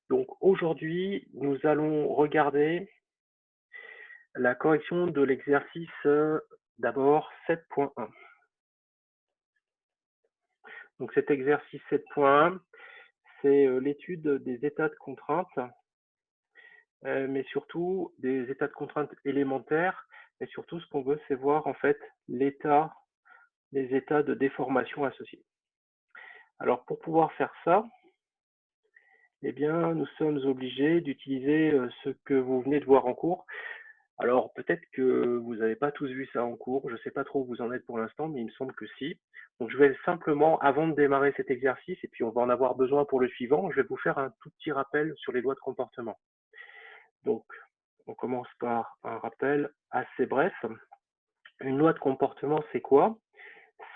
Donc aujourd'hui, nous allons regarder la correction de l'exercice d'abord 7.1. Donc cet exercice 7.1, c'est l'étude des états de contrainte, mais surtout des états de contrainte élémentaires, et surtout ce qu'on veut, c'est voir en fait les états de déformation associés. Alors pour pouvoir faire ça, eh bien, nous sommes obligés d'utiliser ce que vous venez de voir en cours. Alors peut-être que vous n'avez pas tous vu ça en cours, je ne sais pas trop où vous en êtes pour l'instant, mais il me semble que si. Donc je vais simplement, avant de démarrer cet exercice, et puis on va en avoir besoin pour le suivant, je vais vous faire un tout petit rappel sur les lois de comportement. Donc on commence par un rappel assez bref. Une loi de comportement, c'est quoi?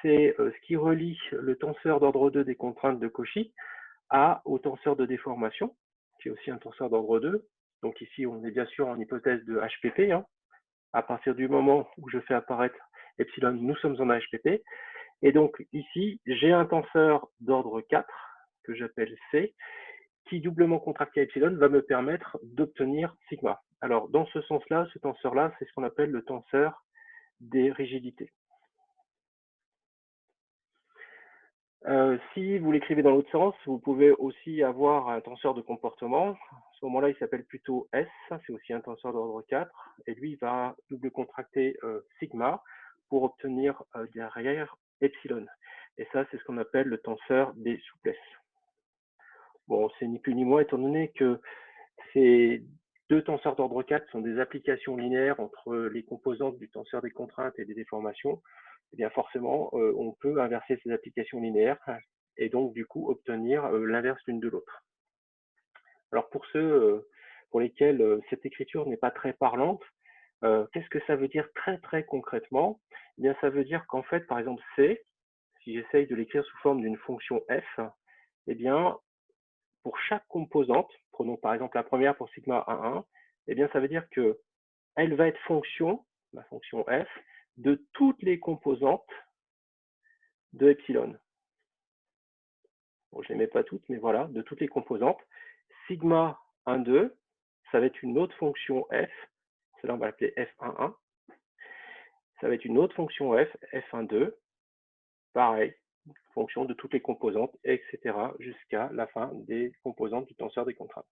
C'est ce qui relie le tenseur d'ordre 2 des contraintes de Cauchy au tenseur de déformation, qui est aussi un tenseur d'ordre 2. Donc ici, on est bien sûr en hypothèse de HPP. À partir du moment où je fais apparaître epsilon, nous sommes en HPP. Et donc ici, j'ai un tenseur d'ordre 4 que j'appelle C, qui doublement contracté à epsilon va me permettre d'obtenir sigma. Alors dans ce sens-là, ce tenseur-là, c'est ce qu'on appelle le tenseur des rigidités. Si vous l'écrivez dans l'autre sens, vous pouvez aussi avoir un tenseur de comportement. À ce moment-là, il s'appelle plutôt S, c'est aussi un tenseur d'ordre 4, et lui, il va double contracter sigma pour obtenir derrière epsilon. Et ça, c'est ce qu'on appelle le tenseur des souplesses. Bon, c'est ni plus ni moins, étant donné que ces deux tenseurs d'ordre 4 sont des applications linéaires entre les composantes du tenseur des contraintes et des déformations, eh bien forcément, on peut inverser ces applications linéaires et donc du coup obtenir l'inverse l'une de l'autre. Alors pour ceux pour lesquels cette écriture n'est pas très parlante, qu'est-ce que ça veut dire très concrètement? Eh bien ça veut dire qu'en fait, par exemple C, si j'essaye de l'écrire sous forme d'une fonction f, eh bien pour chaque composante, prenons par exemple la première pour sigma 1,1, eh bien ça veut dire que elle va être fonction, la fonction f, de toutes les composantes de epsilon. Bon, je ne les mets pas toutes, mais voilà, de toutes les composantes. Sigma 1,2, ça va être une autre fonction f, celle-là on va l'appeler f1,1. Ça va être une autre fonction f, f1,2, pareil, fonction de toutes les composantes, etc., jusqu'à la fin des composantes du tenseur des contraintes.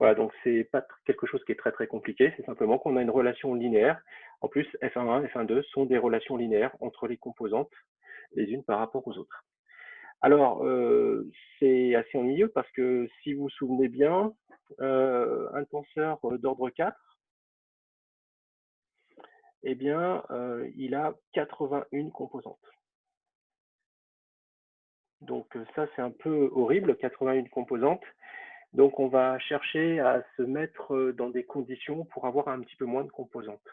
Voilà, donc c'est pas quelque chose qui est très compliqué, c'est simplement qu'on a une relation linéaire. En plus, f1,1, f1,2 sont des relations linéaires entre les composantes, les unes par rapport aux autres. Alors, c'est assez ennuyeux parce que si vous vous souvenez bien, un tenseur d'ordre 4, eh bien, il a 81 composantes. Donc ça, c'est un peu horrible, 81 composantes. Donc on va chercher à se mettre dans des conditions pour avoir un petit peu moins de composantes.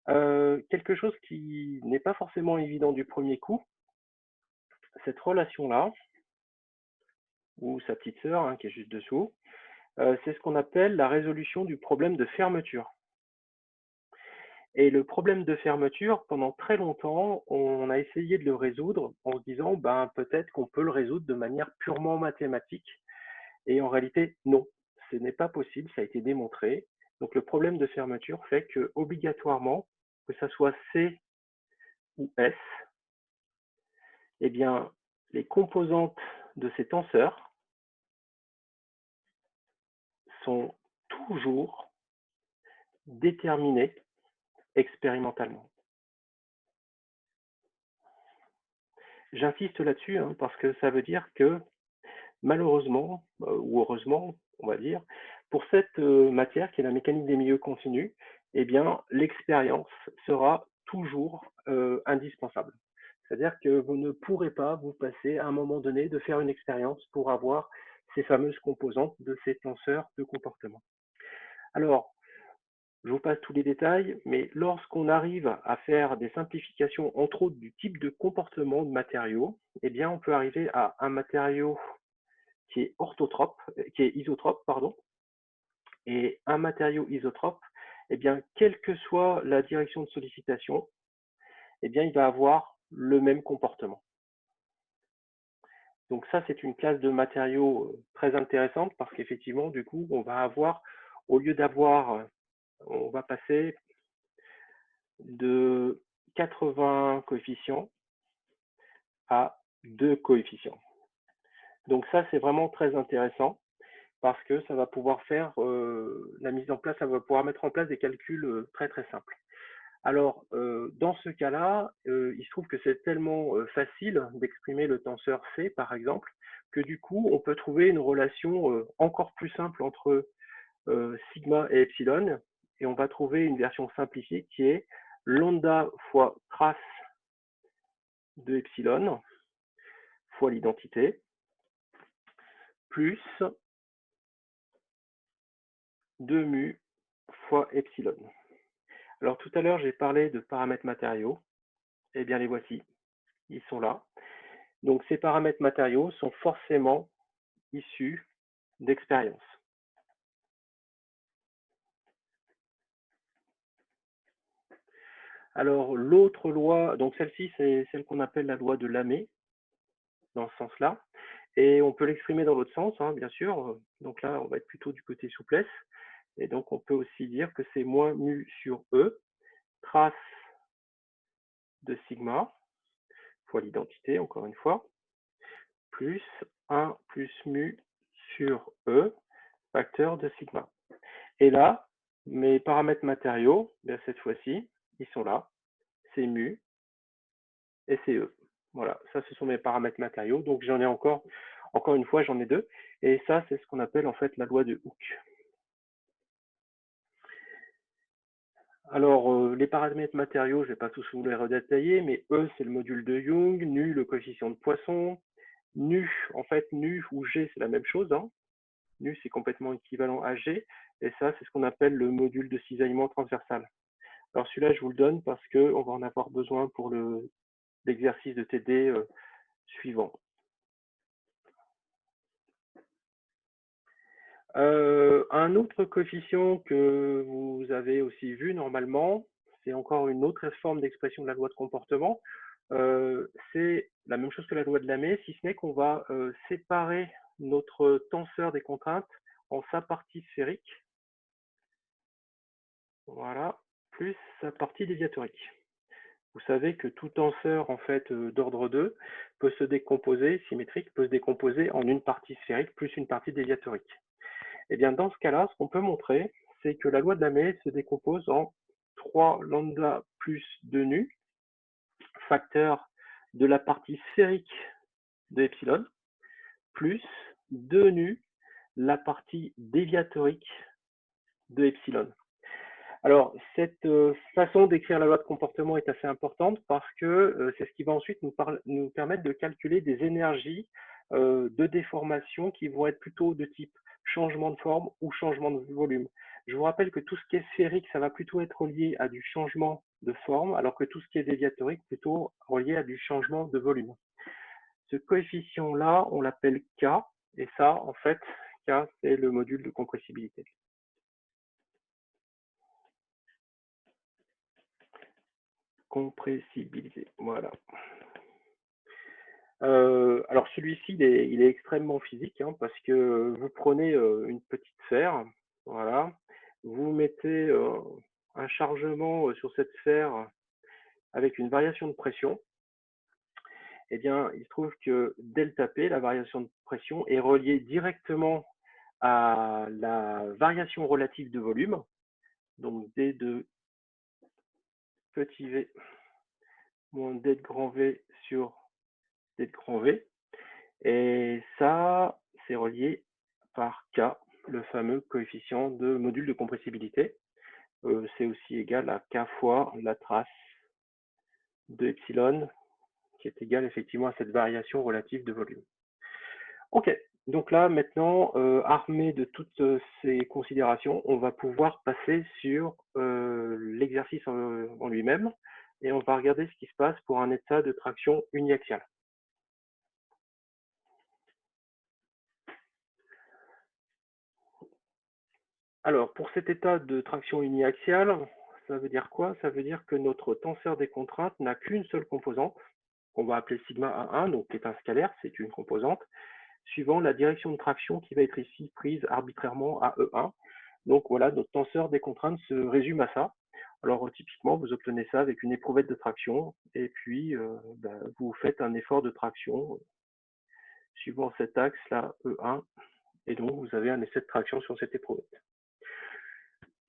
Quelque chose qui n'est pas forcément évident du premier coup, cette relation-là, ou sa petite sœur qui est juste dessous, c'est ce qu'on appelle la résolution du problème de fermeture. Et le problème de fermeture, pendant très longtemps, on a essayé de le résoudre en se disant peut-être qu'on peut le résoudre de manière purement mathématique. Et en réalité, non, ce n'est pas possible, ça a été démontré. Donc le problème de fermeture fait que obligatoirement, que ça soit C ou S, eh bien, les composantes de ces tenseurs sont toujours déterminées expérimentalement. J'insiste là-dessus parce que ça veut dire que malheureusement, ou heureusement, on va dire, pour cette matière qui est la mécanique des milieux continus, eh bien, l'expérience sera toujours indispensable. C'est-à-dire que vous ne pourrez pas vous passer à un moment donné de faire une expérience pour avoir ces fameuses composantes de ces tenseurs de comportement. Alors, je vous passe tous les détails, mais lorsqu'on arrive à faire des simplifications, entre autres du type de comportement de matériaux, eh bien, on peut arriver à un matériau qui est isotrope, pardon, et un matériau isotrope, eh bien, quelle que soit la direction de sollicitation, eh bien, il va avoir le même comportement. Donc ça, c'est une classe de matériaux très intéressante parce qu'effectivement, du coup, on va avoir, au lieu d'avoir, on va passer de 80 coefficients à 2 coefficients. Donc ça, c'est vraiment très intéressant parce que ça va pouvoir faire la mise en place, ça va pouvoir mettre en place des calculs très très simples. Alors, dans ce cas-là, il se trouve que c'est tellement facile d'exprimer le tenseur C, par exemple, que du coup, on peut trouver une relation encore plus simple entre sigma et epsilon, et on va trouver une version simplifiée qui est lambda fois trace de epsilon fois l'identité, plus 2 mu fois epsilon. Alors tout à l'heure, j'ai parlé de paramètres matériaux. Eh bien, les voici. Ils sont là. Donc, ces paramètres matériaux sont forcément issus d'expérience. Alors, l'autre loi, donc celle-ci, c'est celle qu'on appelle la loi de Lamé, dans ce sens-là. Et on peut l'exprimer dans l'autre sens, hein, bien sûr. Donc là, on va être plutôt du côté souplesse. Et donc, on peut aussi dire que c'est moins mu sur E, trace de sigma, fois l'identité, encore une fois, plus 1 plus mu sur E, facteur de sigma. Et là, mes paramètres matériaux, bien cette fois-ci, ils sont là. C'est mu et c'est E. Voilà, ça ce sont mes paramètres matériaux. Donc j'en ai encore une fois, j'en ai deux. Et ça, c'est ce qu'on appelle en fait la loi de Hooke. Alors, les paramètres matériaux, je ne vais pas tous vous les redétailler, mais E, c'est le module de Young, nu, le coefficient de Poisson, nu, en fait, nu ou G, c'est la même chose, hein. Nu, c'est complètement équivalent à G, et ça, c'est ce qu'on appelle le module de cisaillement transversal. Alors celui-là, je vous le donne parce qu'on va en avoir besoin pour l'exercice de TD suivant. Un autre coefficient que vous avez aussi vu normalement, c'est encore une autre forme d'expression de la loi de comportement. C'est la même chose que la loi de Lamé, si ce n'est qu'on va séparer notre tenseur des contraintes en sa partie sphérique, voilà, plus sa partie déviatorique. Vous savez que tout tenseur en fait d'ordre 2 peut se décomposer, symétrique, peut se décomposer en une partie sphérique plus une partie déviatorique. Et bien dans ce cas-là, ce qu'on peut montrer, c'est que la loi de Lamé se décompose en 3 lambda plus 2 nu, facteur de la partie sphérique de epsilon, plus 2 nu, la partie déviatorique de epsilon. Alors, cette façon d'écrire la loi de comportement est assez importante parce que c'est ce qui va ensuite nous permettre de calculer des énergies de déformation qui vont être plutôt de type changement de forme ou changement de volume. Je vous rappelle que tout ce qui est sphérique, ça va plutôt être relié à du changement de forme, alors que tout ce qui est déviatorique, plutôt relié à du changement de volume. Ce coefficient-là, on l'appelle K, et ça, en fait, K, c'est le module de compressibilité. Compressibilité, voilà. Alors celui-ci, il est extrêmement physique, hein, parce que vous prenez une petite sphère, voilà, vous mettez un chargement sur cette sphère avec une variation de pression. Eh bien, il se trouve que delta P, la variation de pression, est reliée directement à la variation relative de volume, donc D de petit v moins D de grand V sur D de grand V. Et ça, c'est relié par K, le fameux coefficient de module de compressibilité. C'est aussi égal à K fois la trace de epsilon, qui est égale effectivement à cette variation relative de volume. Ok, donc là maintenant, armé de toutes ces considérations, on va pouvoir passer sur l'exercice en lui-même, et on va regarder ce qui se passe pour un état de traction uniaxiale. Alors, pour cet état de traction uniaxiale, ça veut dire quoi? Ça veut dire que notre tenseur des contraintes n'a qu'une seule composante, qu'on va appeler sigma A1, donc qui est un scalaire, c'est une composante, suivant la direction de traction qui va être ici prise arbitrairement à E1. Donc voilà, notre tenseur des contraintes se résume à ça. Alors typiquement, vous obtenez ça avec une éprouvette de traction, et puis vous faites un effort de traction suivant cet axe-là, E1, et donc vous avez un essai de traction sur cette éprouvette.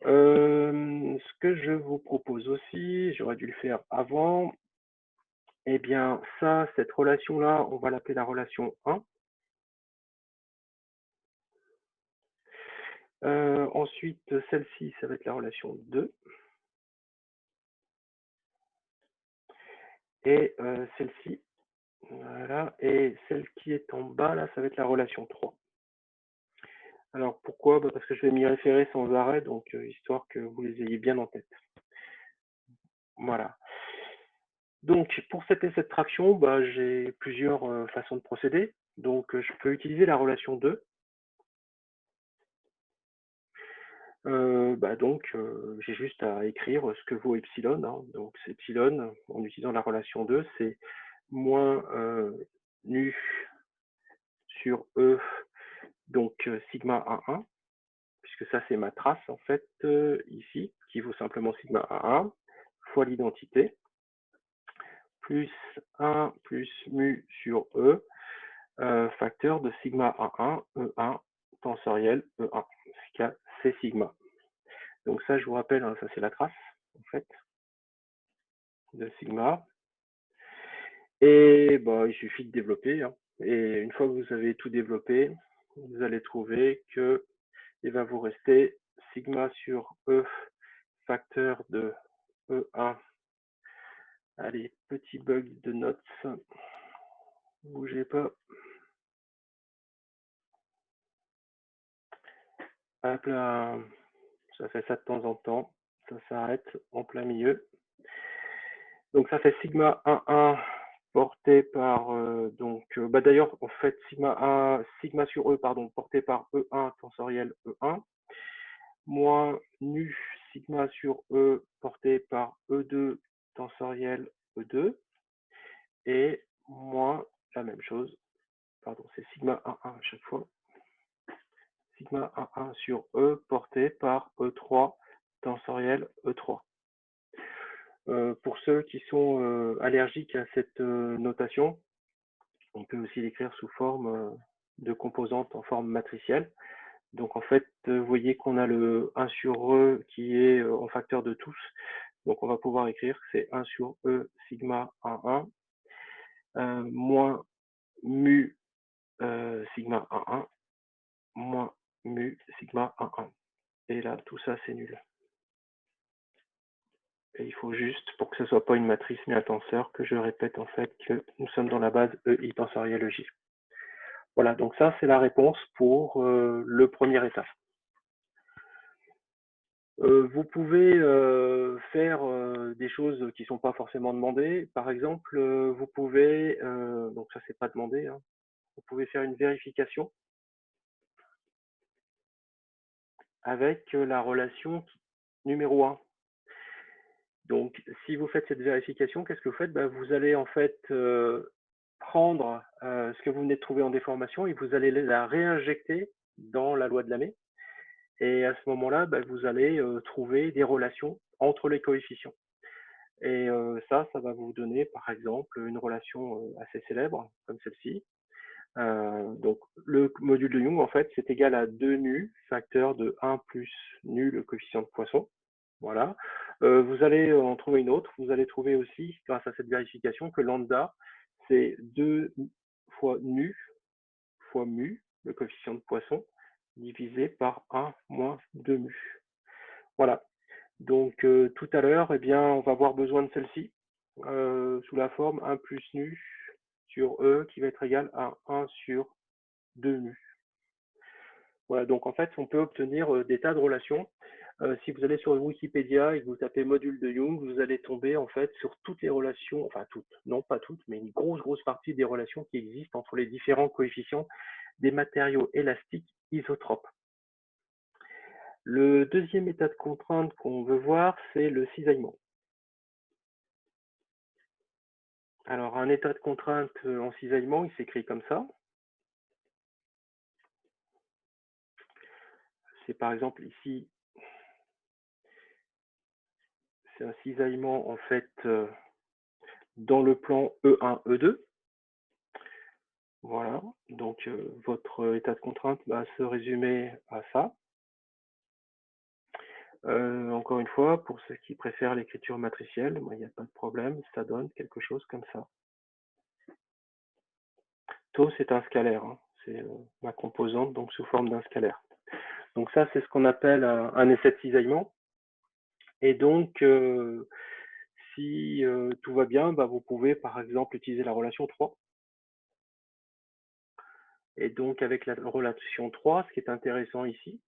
Ce que je vous propose aussi, j'aurais dû le faire avant, eh bien ça, cette relation-là, on va l'appeler la relation 1. Ensuite, celle-ci, ça va être la relation 2. Et celle-ci, voilà, et celle qui est en bas, là, ça va être la relation 3. Alors pourquoi? Parce que je vais m'y référer sans arrêt, donc histoire que vous les ayez bien en tête. Voilà. Donc pour cet essai de traction, j'ai plusieurs façons de procéder. Donc je peux utiliser la relation 2. J'ai juste à écrire ce que vaut epsilon, hein. Donc epsilon, en utilisant la relation 2, c'est moins nu sur E, donc sigma A1, puisque ça c'est ma trace en fait ici, qui vaut simplement sigma A1, fois l'identité, plus 1 plus mu sur E, facteur de sigma A1, E1, tensoriel E1, c'est sigma. Donc ça, je vous rappelle, hein, ça c'est la trace, en fait, de sigma. Et il suffit de développer, hein. Et une fois que vous avez tout développé, vous allez trouver que il va vous rester sigma sur E, facteur de E1. Allez, petit bug de notes, bougez pas. Hop là, ça fait ça de temps en temps, ça s'arrête en plein milieu. Donc ça fait sigma 1,1 porté par d'ailleurs en fait sigma sur E pardon porté par E1 tensoriel E1 moins nu sigma sur E porté par E2 tensoriel E2 et moins la même chose, pardon, c'est sigma 1,1 à chaque fois, sigma 1,1 sur E porté par E3 tensoriel E3. Pour ceux qui sont allergiques à cette notation, on peut aussi l'écrire sous forme de composante en forme matricielle. Donc en fait, vous voyez qu'on a le 1 sur E qui est en facteur de tous. Donc on va pouvoir écrire que c'est 1 sur E sigma 1,1 moins mu sigma 1,1 moins mu sigma 1,1. Et là, tout ça, c'est nul. Et il faut juste, pour que ce ne soit pas une matrice mais un tenseur, que je répète en fait que nous sommes dans la base EI tensoriel EJ. Voilà, donc ça c'est la réponse pour le premier état. Vous pouvez faire des choses qui ne sont pas forcément demandées. Par exemple, vous pouvez, donc ça c'est pas demandé, hein, vous pouvez faire une vérification avec la relation numéro 1. Donc, si vous faites cette vérification, qu'est-ce que vous faites? Vous allez en fait prendre ce que vous venez de trouver en déformation et vous allez la réinjecter dans la loi de Lamé. Et à ce moment-là, vous allez trouver des relations entre les coefficients. Et ça va vous donner, par exemple, une relation assez célèbre, comme celle-ci. Donc, le module de Young, en fait, c'est égal à 2 nu, facteur de 1 plus nu, le coefficient de Poisson. Voilà. Vous allez en trouver une autre. Vous allez trouver aussi, grâce à cette vérification, que lambda, c'est 2 fois nu fois mu, le coefficient de Poisson, divisé par 1 moins 2 mu. Voilà. Donc, tout à l'heure, on va avoir besoin de celle-ci, sous la forme 1 plus nu sur E qui va être égal à 1 sur 2 mu. Voilà, donc en fait, on peut obtenir des tas de relations. Si vous allez sur Wikipédia et que vous tapez module de Young, vous allez tomber en fait sur toutes les relations, enfin toutes, non pas toutes, mais une grosse partie des relations qui existent entre les différents coefficients des matériaux élastiques isotropes. Le deuxième état de contrainte qu'on veut voir, c'est le cisaillement. Alors, un état de contrainte en cisaillement, il s'écrit comme ça. C'est par exemple ici, c'est un cisaillement en fait dans le plan E1, E2. Voilà, donc votre état de contrainte va se résumer à ça. Encore une fois, pour ceux qui préfèrent l'écriture matricielle, il n'y a pas de problème, ça donne quelque chose comme ça. Tau, c'est un scalaire, hein. C'est ma composante, donc sous forme d'un scalaire. Donc ça, c'est ce qu'on appelle un essai de cisaillement. Et donc, si tout va bien, bah, vous pouvez par exemple utiliser la relation 3. Et donc avec la relation 3, ce qui est intéressant ici,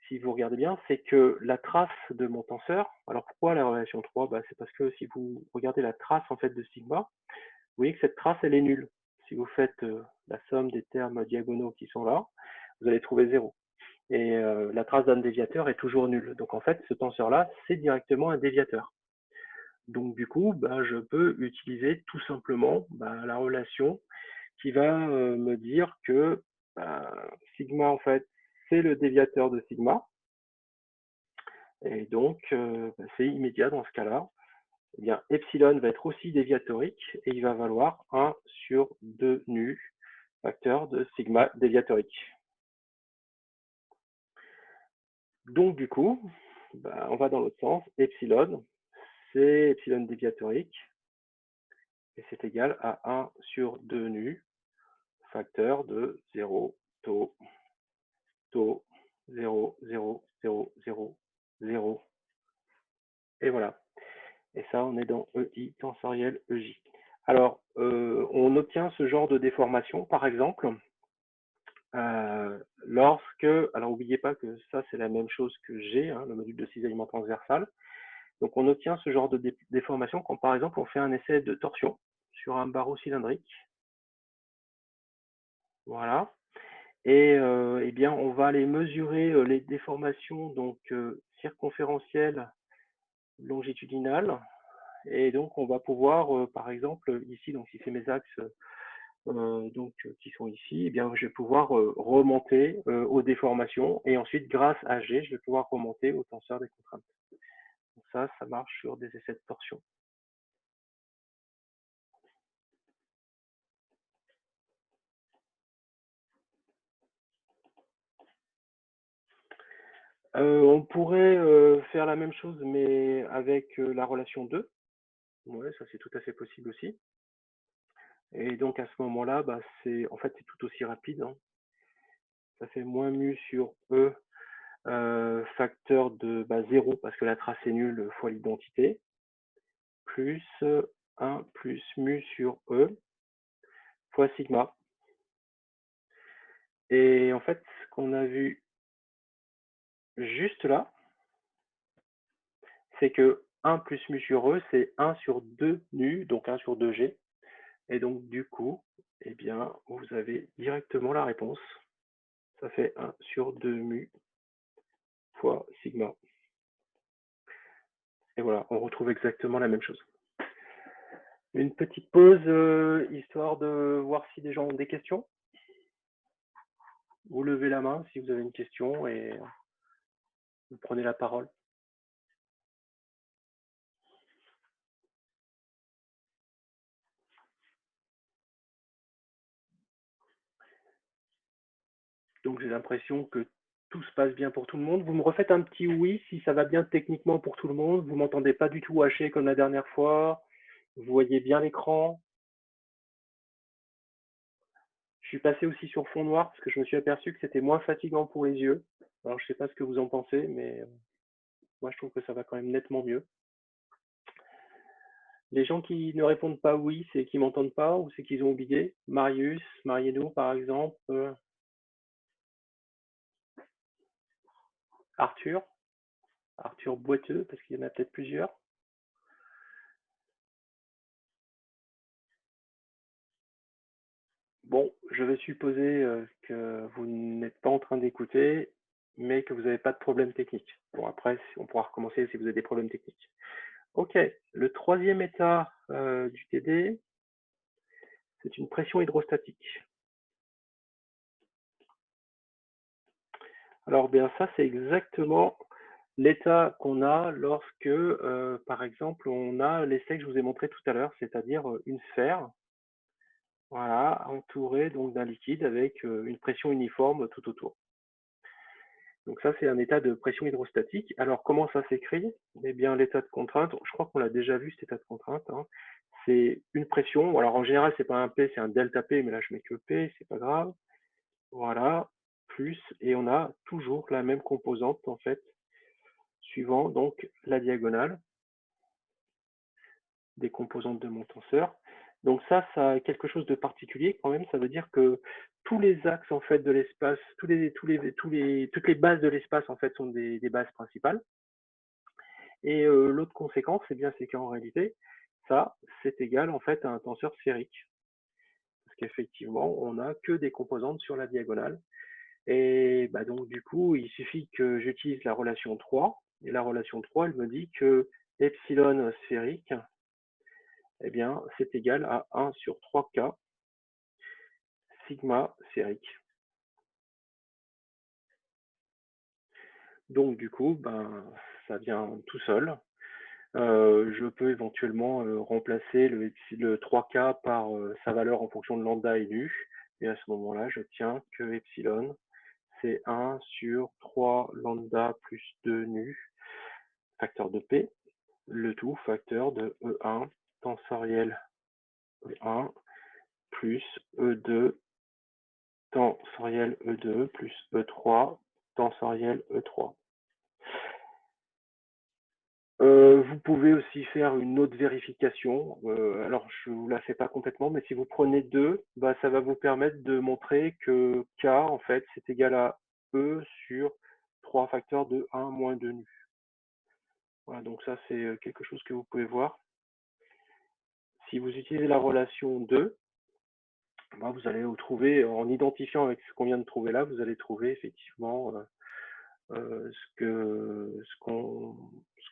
si vous regardez bien, c'est que la trace de mon tenseur, alors pourquoi la relation 3? Bah, c'est parce que si vous regardez la trace en fait de sigma, vous voyez que cette trace elle est nulle. Si vous faites la somme des termes diagonaux qui sont là, vous allez trouver 0. Et la trace d'un déviateur est toujours nulle. Donc en fait, ce tenseur-là, c'est directement un déviateur. Donc du coup, bah, je peux utiliser tout simplement la relation qui va me dire que sigma, en fait, c'est le déviateur de sigma. Et donc, c'est immédiat dans ce cas-là. Eh bien, epsilon va être aussi déviatorique et il va valoir 1 sur 2 nu, facteur de sigma déviatorique. Donc, du coup, on va dans l'autre sens. Epsilon, c'est epsilon déviatorique et c'est égal à 1 sur 2 nu, facteur de 0, tau, tau, 0, 0, 0, 0, 0. Et voilà. Et ça, on est dans EI tensoriel EJ. Alors, on obtient ce genre de déformation, par exemple, lorsque, alors n'oubliez pas que ça, c'est la même chose que G, hein, le module de cisaillement transversal. Donc, on obtient ce genre de déformation quand, par exemple, on fait un essai de torsion sur un barreau cylindrique. Voilà. Et eh bien, on va aller mesurer les déformations donc circonférentielles longitudinales. Et donc, on va pouvoir, par exemple, ici, donc si c'est mes axes qui sont ici, eh bien, je vais pouvoir remonter aux déformations et ensuite, grâce à G, je vais pouvoir remonter au tenseur des contraintes. Donc ça marche sur des essais de torsion. On pourrait faire la même chose, mais avec la relation 2. Ouais, ça c'est tout à fait possible aussi. Et donc à ce moment-là, c'est tout aussi rapide, hein. Ça fait moins mu sur E, facteur de 0 parce que la trace est nulle fois l'identité, plus 1 plus mu sur E fois sigma. Et en fait, ce qu'on a vu juste là, c'est que 1 plus mu sur E, c'est 1 sur 2 nu, donc 1 sur 2G. Et donc, du coup, eh bien, vous avez directement la réponse. Ça fait 1 sur 2 mu fois sigma. Et voilà, on retrouve exactement la même chose. Une petite pause, histoire de voir si des gens ont des questions. Vous levez la main si vous avez une question et vous prenez la parole. Donc j'ai l'impression que tout se passe bien pour tout le monde. Vous me refaites un petit oui si ça va bien techniquement pour tout le monde. Vous m'entendez pas du tout haché comme la dernière fois. Vous voyez bien l'écran. Je suis passé aussi sur fond noir parce que je me suis aperçu que c'était moins fatigant pour les yeux. Alors je sais pas ce que vous en pensez, mais moi je trouve que ça va quand même nettement mieux. Les gens qui ne répondent pas oui, c'est qu'ils m'entendent pas ou c'est qu'ils ont oublié. Marius, Mariano par exemple, Arthur, Arthur Boiteux parce qu'il y en a peut-être plusieurs. Bon, je vais supposer que vous n'êtes pas en train d'écouter, mais que vous n'avez pas de problème technique. Bon, après, on pourra recommencer si vous avez des problèmes techniques. Ok, le troisième état du TD, C'est une pression hydrostatique. Alors bien ça, c'est exactement l'état qu'on a lorsque, par exemple, on a l'essai que je vous ai montré tout à l'heure, c'est-à-dire une sphère, voilà, entourée donc d'un liquide avec une pression uniforme tout autour. Donc ça, c'est un état de pression hydrostatique. Alors comment ça s'écrit? Eh bien, l'état de contrainte, je crois qu'on l'a déjà vu cet état de contrainte, hein. C'est une pression. Alors en général, c'est pas un P, c'est un delta P, mais là je mets que P, c'est pas grave. Voilà, plus, et on a toujours la même composante en fait, suivant donc la diagonale des composantes de mon tenseur. Donc ça a quelque chose de particulier quand même. Ça veut dire que tous les axes en fait de l'espace, toutes les bases de l'espace en fait sont des bases principales. Et l'autre conséquence, eh bien, c'est qu'en réalité, ça, c'est égal en fait à un tenseur sphérique. Parce qu'effectivement, on n'a que des composantes sur la diagonale. Et bah, donc du coup, il suffit que j'utilise la relation 3. Et la relation 3, elle me dit que epsilon sphérique, eh bien, c'est égal à 1 sur 3K sigma sphérique. Donc du coup, ben, ça vient tout seul. Je peux éventuellement remplacer le 3K par sa valeur en fonction de lambda et nu. Et à ce moment-là, j'obtiens que epsilon, c'est 1 sur 3 lambda plus 2 nu, facteur de P, le tout facteur de E1 tensoriel E1 plus E2 tensoriel E2 plus E3 tensoriel E3. Vous pouvez aussi faire une autre vérification. Alors, je ne vous la fais pas complètement, mais si vous prenez 2, bah, ça va vous permettre de montrer que K, en fait, c'est égal à E sur 3 facteurs de 1 moins 2 nu. Voilà, donc ça, c'est quelque chose que vous pouvez voir. Si vous utilisez la relation 2, bah, vous allez vous trouver, en identifiant avec ce qu'on vient de trouver là, vous allez trouver effectivement ce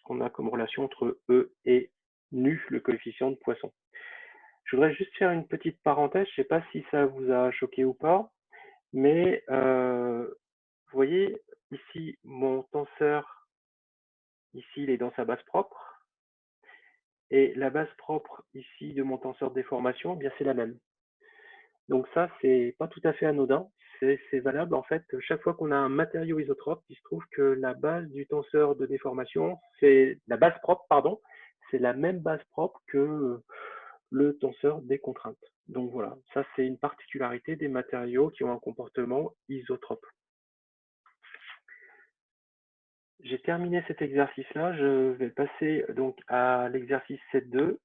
qu'on a comme relation entre E et nu, le coefficient de Poisson. Je voudrais juste faire une petite parenthèse, je ne sais pas si ça vous a choqué ou pas, mais vous voyez ici mon tenseur, ici il est dans sa base propre, et la base propre ici de mon tenseur de déformation, eh bien c'est la même. Donc ça, c'est pas tout à fait anodin, c'est valable en fait chaque fois qu'on a un matériau isotrope, il se trouve que la base du tenseur de déformation, c'est la base propre, pardon, c'est la même base propre que le tenseur des contraintes. Donc voilà, ça c'est une particularité des matériaux qui ont un comportement isotrope. J'ai terminé cet exercice-là, je vais passer donc à l'exercice 7.2,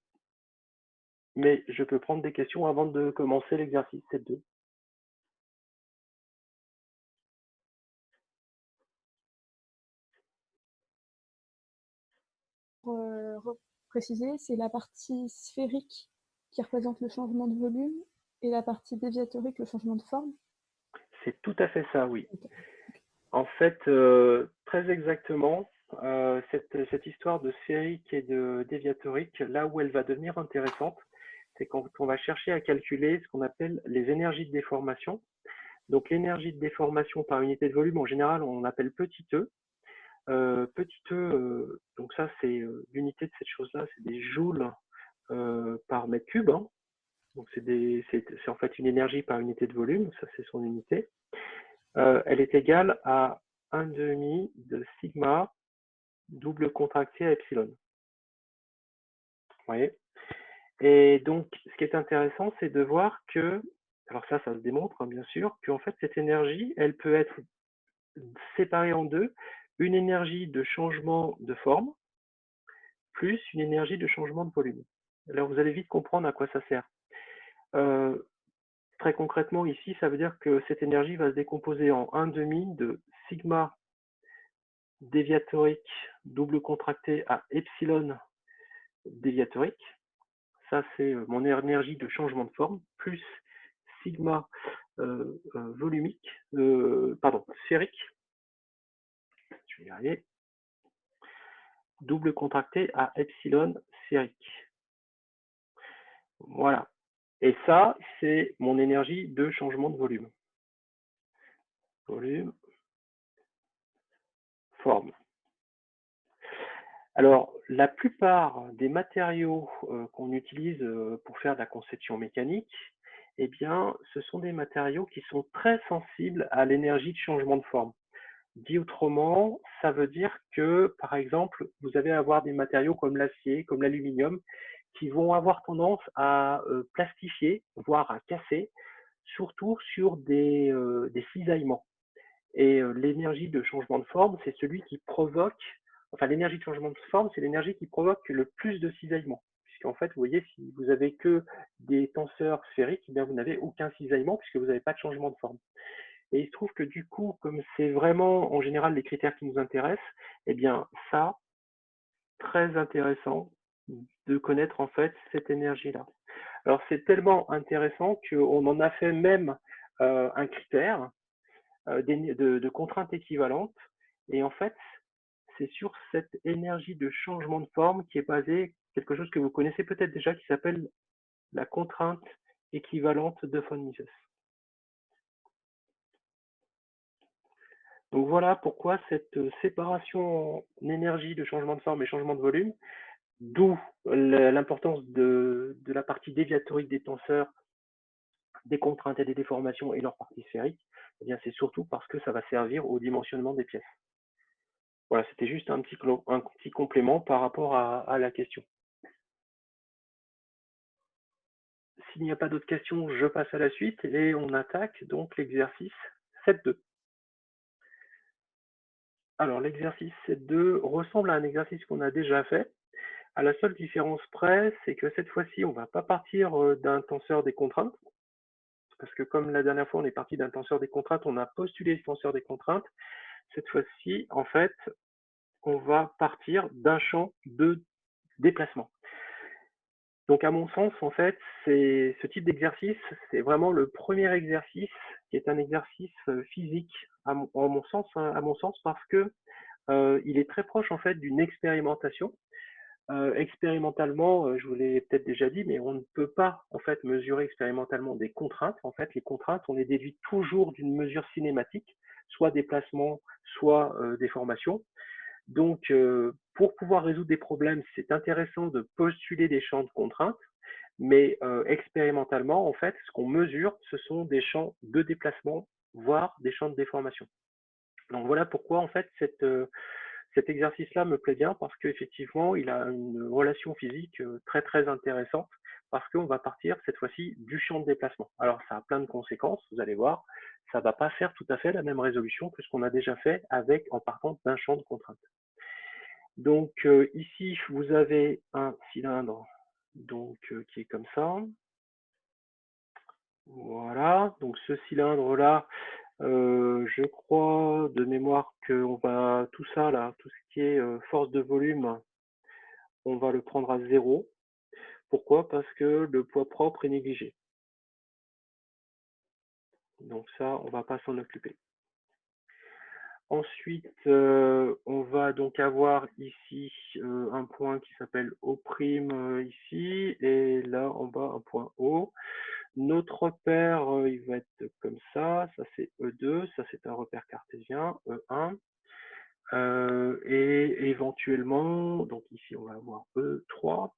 mais je peux prendre des questions avant de commencer l'exercice 7.2. Pour préciser, c'est la partie sphérique qui représente le changement de volume et la partie déviatorique, le changement de forme. C'est tout à fait ça, oui. Okay. En fait, très exactement, cette histoire de sphérique et de déviatorique, là où elle va devenir intéressante, c'est quand on va chercher à calculer ce qu'on appelle les énergies de déformation. Donc l'énergie de déformation par unité de volume, en général, on appelle petit e. Petit e, donc ça, c'est l'unité de cette chose-là, c'est des joules par mètre cube, hein. Donc c'est en fait une énergie par unité de volume, ça c'est son unité. Elle est égale à 1,5 de sigma double contracté à epsilon. Vous voyez? Et donc, ce qui est intéressant, c'est de voir que, alors ça se démontre, hein, bien sûr, qu'en fait, cette énergie, elle peut être séparée en deux, une énergie de changement de forme, plus une énergie de changement de volume. Alors, vous allez vite comprendre à quoi ça sert. Très concrètement, ici, ça veut dire que cette énergie va se décomposer en 1,5 de sigma déviatorique double contracté à epsilon déviatorique. Ça, c'est mon énergie de changement de forme, plus sigma volumique, pardon, sphérique, je vais y arriver, double contracté à epsilon sphérique. Voilà. Et ça, c'est mon énergie de changement de volume. Volume, forme. Alors, la plupart des matériaux qu'on utilise pour faire de la conception mécanique, eh bien, ce sont des matériaux qui sont très sensibles à l'énergie de changement de forme. Dit autrement, ça veut dire que, par exemple, vous allez avoir des matériaux comme l'acier, comme l'aluminium, qui vont avoir tendance à plastifier, voire à casser, surtout sur des cisaillements. Et l'énergie de changement de forme, c'est celui qui provoque, enfin l'énergie de changement de forme, c'est l'énergie qui provoque le plus de cisaillement. Puisqu'en fait, vous voyez, si vous avez que des tenseurs sphériques, eh bien, vous n'avez aucun cisaillement puisque vous n'avez pas de changement de forme. Et il se trouve que du coup, comme c'est vraiment en général les critères qui nous intéressent, eh bien ça, très intéressant de connaître en fait cette énergie-là. Alors c'est tellement intéressant qu'on en a fait même un critère de contraintes équivalentes. Et en fait, c'est sur cette énergie de changement de forme qui est basée quelque chose que vous connaissez peut-être déjà qui s'appelle la contrainte équivalente de von Mises. Donc voilà pourquoi cette séparation en énergie de changement de forme et changement de volume, d'où l'importance de la partie déviatorique des tenseurs, des contraintes et des déformations et leur partie sphérique, eh bien c'est surtout parce que ça va servir au dimensionnement des pièces. Voilà, c'était juste un petit complément par rapport à la question. S'il n'y a pas d'autres questions, je passe à la suite et on attaque donc l'exercice 7.2. Alors l'exercice 7.2 ressemble à un exercice qu'on a déjà fait. À la seule différence près, c'est que cette fois-ci, on ne va pas partir d'un tenseur des contraintes, parce que comme la dernière fois, on est parti d'un tenseur des contraintes, on a postulé le tenseur des contraintes. Cette fois-ci, en fait, on va partir d'un champ de déplacement. Donc à mon sens, en fait, ce type d'exercice, c'est vraiment le premier exercice qui est un exercice physique, à mon sens, parce que il est très proche en fait d'une expérimentation. Expérimentalement, je vous l'ai peut-être déjà dit, mais on ne peut pas en fait mesurer expérimentalement des contraintes. En fait, les contraintes, on les déduit toujours d'une mesure cinématique, soit déplacement, soit déformation. Donc, pour pouvoir résoudre des problèmes, c'est intéressant de postuler des champs de contraintes, mais expérimentalement, en fait, ce qu'on mesure, ce sont des champs de déplacement, voire des champs de déformation. Donc voilà pourquoi en fait cet exercice-là me plaît bien parce qu'effectivement, il a une relation physique très très intéressante parce qu'on va partir cette fois-ci du champ de déplacement. Alors ça a plein de conséquences, vous allez voir, ça ne va pas faire tout à fait la même résolution que ce qu'on a déjà fait en partant d'un champ de contrainte. Donc ici, vous avez un cylindre donc, qui est comme ça. Voilà, donc ce cylindre-là, je crois de mémoire qu'on va tout ça là, tout ce qui est force de volume, on va le prendre à 0. Pourquoi? Parce que le poids propre est négligé. Donc ça, on va pas s'en occuper. Ensuite, on va donc avoir ici un point qui s'appelle O' ici, et là en bas un point O. Notre repère, il va être comme ça c'est E2, ça c'est un repère cartésien, E1. Et éventuellement, donc ici on va avoir E3.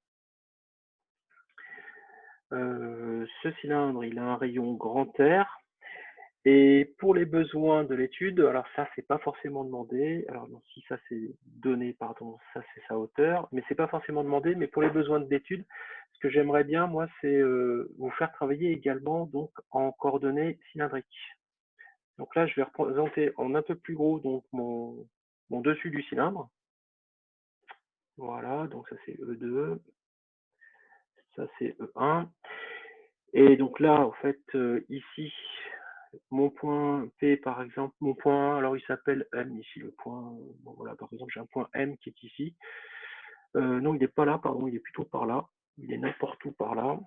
Ce cylindre, il a un rayon grand R. Et pour les besoins de l'étude, alors ça, c'est pas forcément demandé. Alors non, si ça c'est donné, pardon, ça c'est sa hauteur, mais c'est pas forcément demandé. Mais pour les besoins de l'étude, ce que j'aimerais bien, moi, c'est vous faire travailler également donc en coordonnées cylindriques. Donc là, je vais représenter en un peu plus gros donc mon dessus du cylindre. Voilà, donc ça c'est E2, ça c'est E1. Et donc là, en fait, ici, mon point P, par exemple, mon point 1, alors il s'appelle M ici, le point, bon, voilà, par exemple, j'ai un point M qui est ici. Non, il n'est pas là, pardon, il est plutôt par là. Il est n'importe où par là.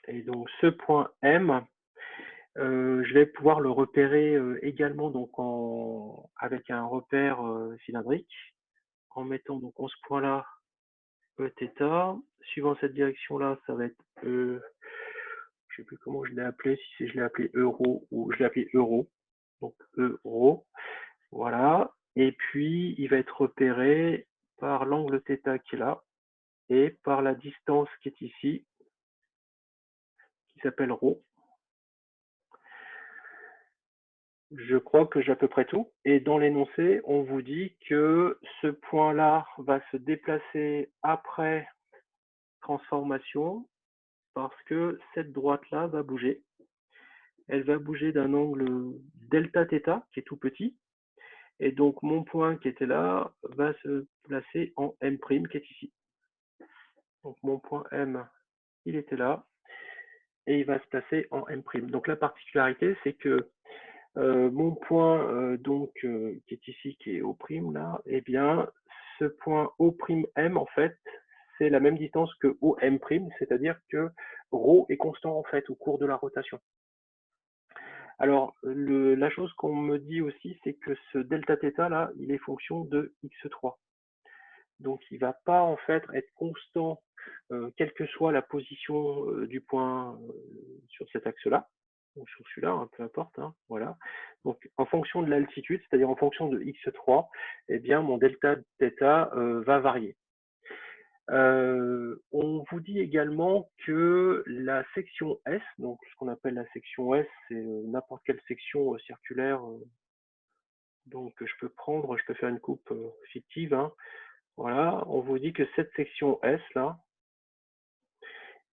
Et donc, ce point M, je vais pouvoir le repérer également donc avec un repère cylindrique, en mettant donc en ce point-là θ. Suivant cette direction-là, ça va être je sais plus comment je l'ai appelé, si je l'ai appelé euro ou je l'ai appelé euro. Donc euro, voilà. Et puis il va être repéré par l'angle θ qui est là et par la distance qui est ici, qui s'appelle ρ. Je crois que j'ai à peu près tout. Et dans l'énoncé, on vous dit que ce point-là va se déplacer après transformation parce que cette droite-là va bouger. Elle va bouger d'un angle delta θ, qui est tout petit. Et donc, mon point qui était là va se placer en M', qui est ici. Donc, mon point M, il était là. Et il va se placer en M'. Donc, la particularité, c'est que mon point qui est ici, qui est O', là, eh bien, ce point O'M, en fait, c'est la même distance que OM', c'est-à-dire que ρ est constant, en fait, au cours de la rotation. Alors, la chose qu'on me dit aussi, c'est que ce delta θ, là, il est fonction de x3. Donc, il ne va pas, en fait, être constant, quelle que soit la position du point sur cet axe-là, ou sur celui-là, hein, peu importe, hein, voilà. Donc, en fonction de l'altitude, c'est-à-dire en fonction de x3, eh bien, mon delta θ va varier. On vous dit également que la section S, donc ce qu'on appelle la section S, c'est n'importe quelle section circulaire. Donc je peux faire une coupe fictive, hein. Voilà, on vous dit que cette section S là,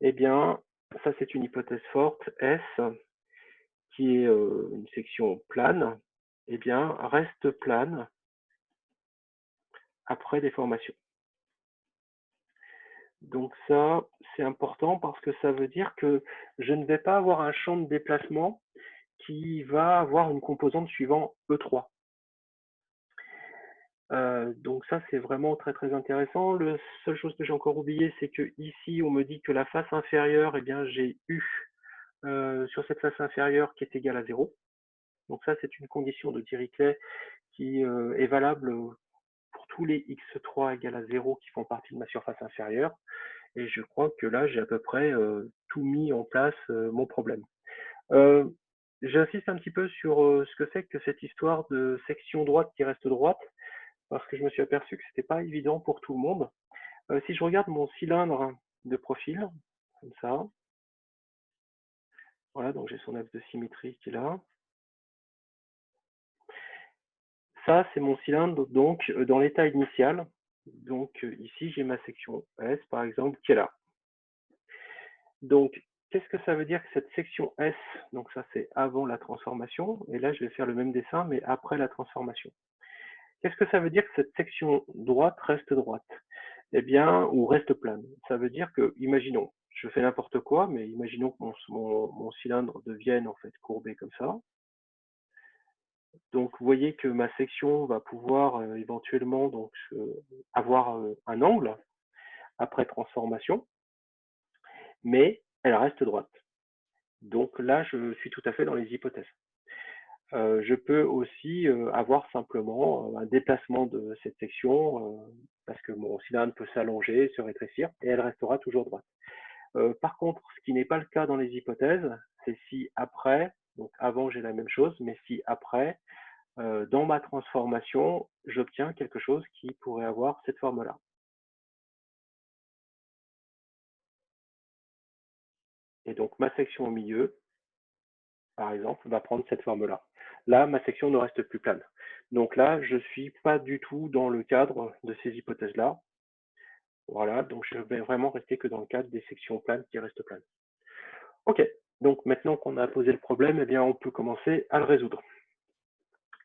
eh bien, ça c'est une hypothèse forte, S, qui est une section plane, eh bien, reste plane après déformation. Donc ça, c'est important parce que ça veut dire que je ne vais pas avoir un champ de déplacement qui va avoir une composante suivant E3. Donc ça, c'est vraiment très très intéressant. La seule chose que j'ai encore oublié, c'est que ici, on me dit que la face inférieure, eh bien, j'ai U sur cette face inférieure qui est égale à 0. Donc ça, c'est une condition de Dirichlet qui est valable pour tous les x3 égale à 0 qui font partie de ma surface inférieure. Et je crois que là, j'ai à peu près tout mis en place mon problème. J'insiste un petit peu sur ce que c'est que cette histoire de section droite qui reste droite, parce que je me suis aperçu que c'était pas évident pour tout le monde. Si je regarde mon cylindre de profil, comme ça, voilà, donc j'ai son axe de symétrie qui est là. Ça, c'est mon cylindre donc dans l'état initial. Donc ici, j'ai ma section S, par exemple, qui est là. Donc, qu'est-ce que ça veut dire que cette section S, donc ça c'est avant la transformation, et là je vais faire le même dessin, mais après la transformation. Qu'est-ce que ça veut dire que cette section droite reste droite? Eh bien, ou reste plane. Ça veut dire que, imaginons, je fais n'importe quoi, mais imaginons que mon cylindre devienne en fait courbé comme ça. Donc, vous voyez que ma section va pouvoir éventuellement donc avoir un angle après transformation, mais elle reste droite. Donc là, je suis tout à fait dans les hypothèses. Je peux aussi avoir simplement un déplacement de cette section parce que mon cylindre peut s'allonger, se rétrécir et elle restera toujours droite. Par contre, ce qui n'est pas le cas dans les hypothèses, c'est si après, donc avant j'ai la même chose, mais si après, dans ma transformation, j'obtiens quelque chose qui pourrait avoir cette forme-là. Et donc ma section au milieu, par exemple, va prendre cette forme-là. Là, ma section ne reste plus plane. Donc là, je ne suis pas du tout dans le cadre de ces hypothèses-là. Voilà, donc je vais vraiment rester que dans le cadre des sections planes qui restent planes. Ok, donc maintenant qu'on a posé le problème, eh bien, on peut commencer à le résoudre.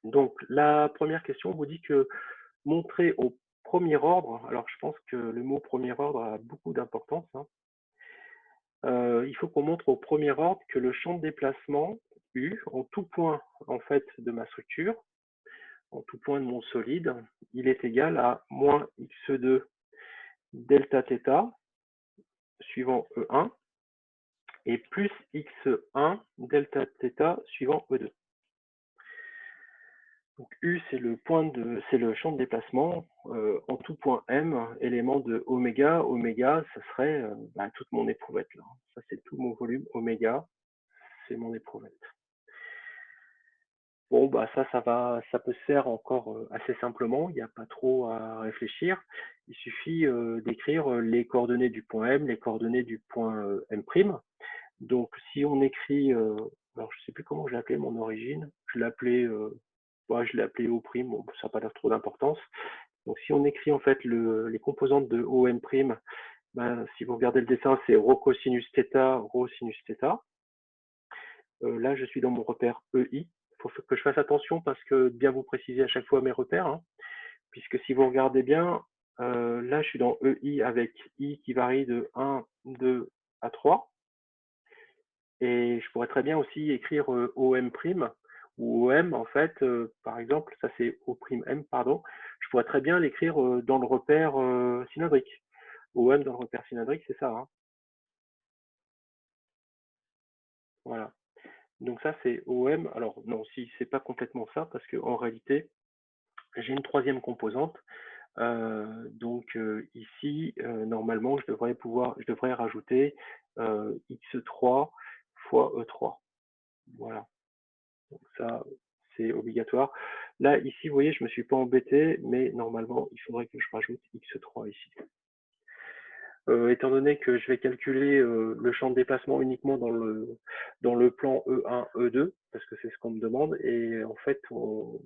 Donc la première question vous dit que montrer au premier ordre, alors je pense que le mot premier ordre a beaucoup d'importance, hein. Il faut qu'on montre au premier ordre que le champ de déplacement U, en tout point en fait de ma structure, en tout point de mon solide, il est égal à moins x2 delta θ suivant E1 et plus x1 delta θ suivant E2. Donc U, c'est le champ de déplacement en tout point M, élément de oméga. Oméga, ça serait toute mon éprouvette là. Ça, c'est tout mon volume. Oméga, c'est mon éprouvette. Bon, bah ça peut se faire encore assez simplement. Il n'y a pas trop à réfléchir. Il suffit d'écrire les coordonnées du point M, les coordonnées du point M'. Donc, si on écrit, alors je sais plus comment je l'ai appelé mon origine. Je l'ai appelé O', bon, ça n'a pas l'air trop d'importance. Donc, si on écrit en fait les composantes de OM', ben, si vous regardez le dessin, c'est rho cosinus θ, rho sinus θ. Là, je suis dans mon repère EI. Il faut que je fasse attention parce que bien vous préciser à chaque fois mes repères, hein, puisque si vous regardez bien, là, je suis dans EI avec I qui varie de 1, 2 à 3. Et je pourrais très bien aussi écrire OM' ou OM, en fait, par exemple, ça c'est O'M, pardon. Je pourrais très bien l'écrire dans le repère cylindrique. OM dans le repère cylindrique, c'est ça, hein. Voilà. Donc ça, c'est OM. Alors non, si c'est pas complètement ça, parce qu'en réalité, j'ai une troisième composante. Donc ici, normalement, je devrais rajouter x3 fois E3. Voilà. Donc ça, c'est obligatoire. Là, ici, vous voyez, je ne me suis pas embêté, mais normalement, il faudrait que je rajoute x3 ici. Étant donné que je vais calculer le champ de déplacement uniquement dans le plan E1, E2, parce que c'est ce qu'on me demande, et en fait, on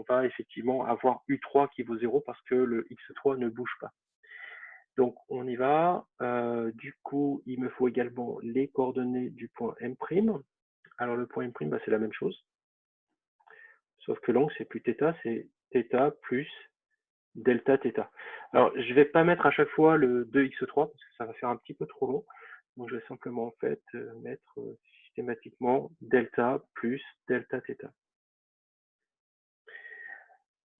va effectivement avoir U3 qui vaut 0 parce que le x3 ne bouge pas. Donc, on y va. Du coup, il me faut également les coordonnées du point M'. Alors, le point M', bah, c'est la même chose. Sauf que l'angle, c'est plus θ, c'est θ plus delta θ. Alors, je ne vais pas mettre à chaque fois le 2x3 parce que ça va faire un petit peu trop long. Donc, je vais simplement en fait mettre systématiquement delta plus delta θ.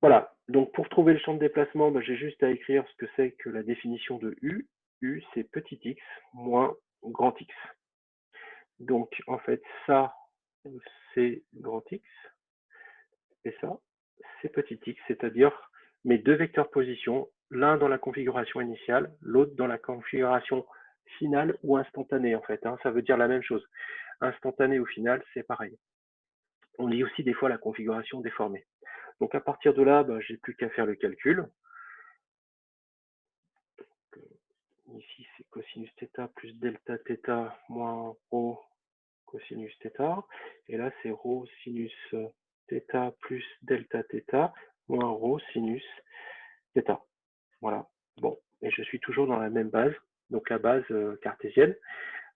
Voilà. Donc, pour trouver le champ de déplacement, bah, j'ai juste à écrire ce que c'est que la définition de U. U, c'est petit x moins grand X. Donc, en fait, ça, c'est grand X. Et ça, c'est petit x, c'est-à-dire mes deux vecteurs position, l'un dans la configuration initiale, l'autre dans la configuration finale ou instantanée en fait, hein, ça veut dire la même chose. Instantané ou final, c'est pareil. On lit aussi des fois la configuration déformée. Donc à partir de là, j'ai plus qu'à faire le calcul. Ici, c'est cosinus θ plus delta θ moins rho cosinus θ. Et là, c'est rho sinus θ plus delta θ moins rho sinus θ. Voilà. Bon, et je suis toujours dans la même base, donc la base cartésienne.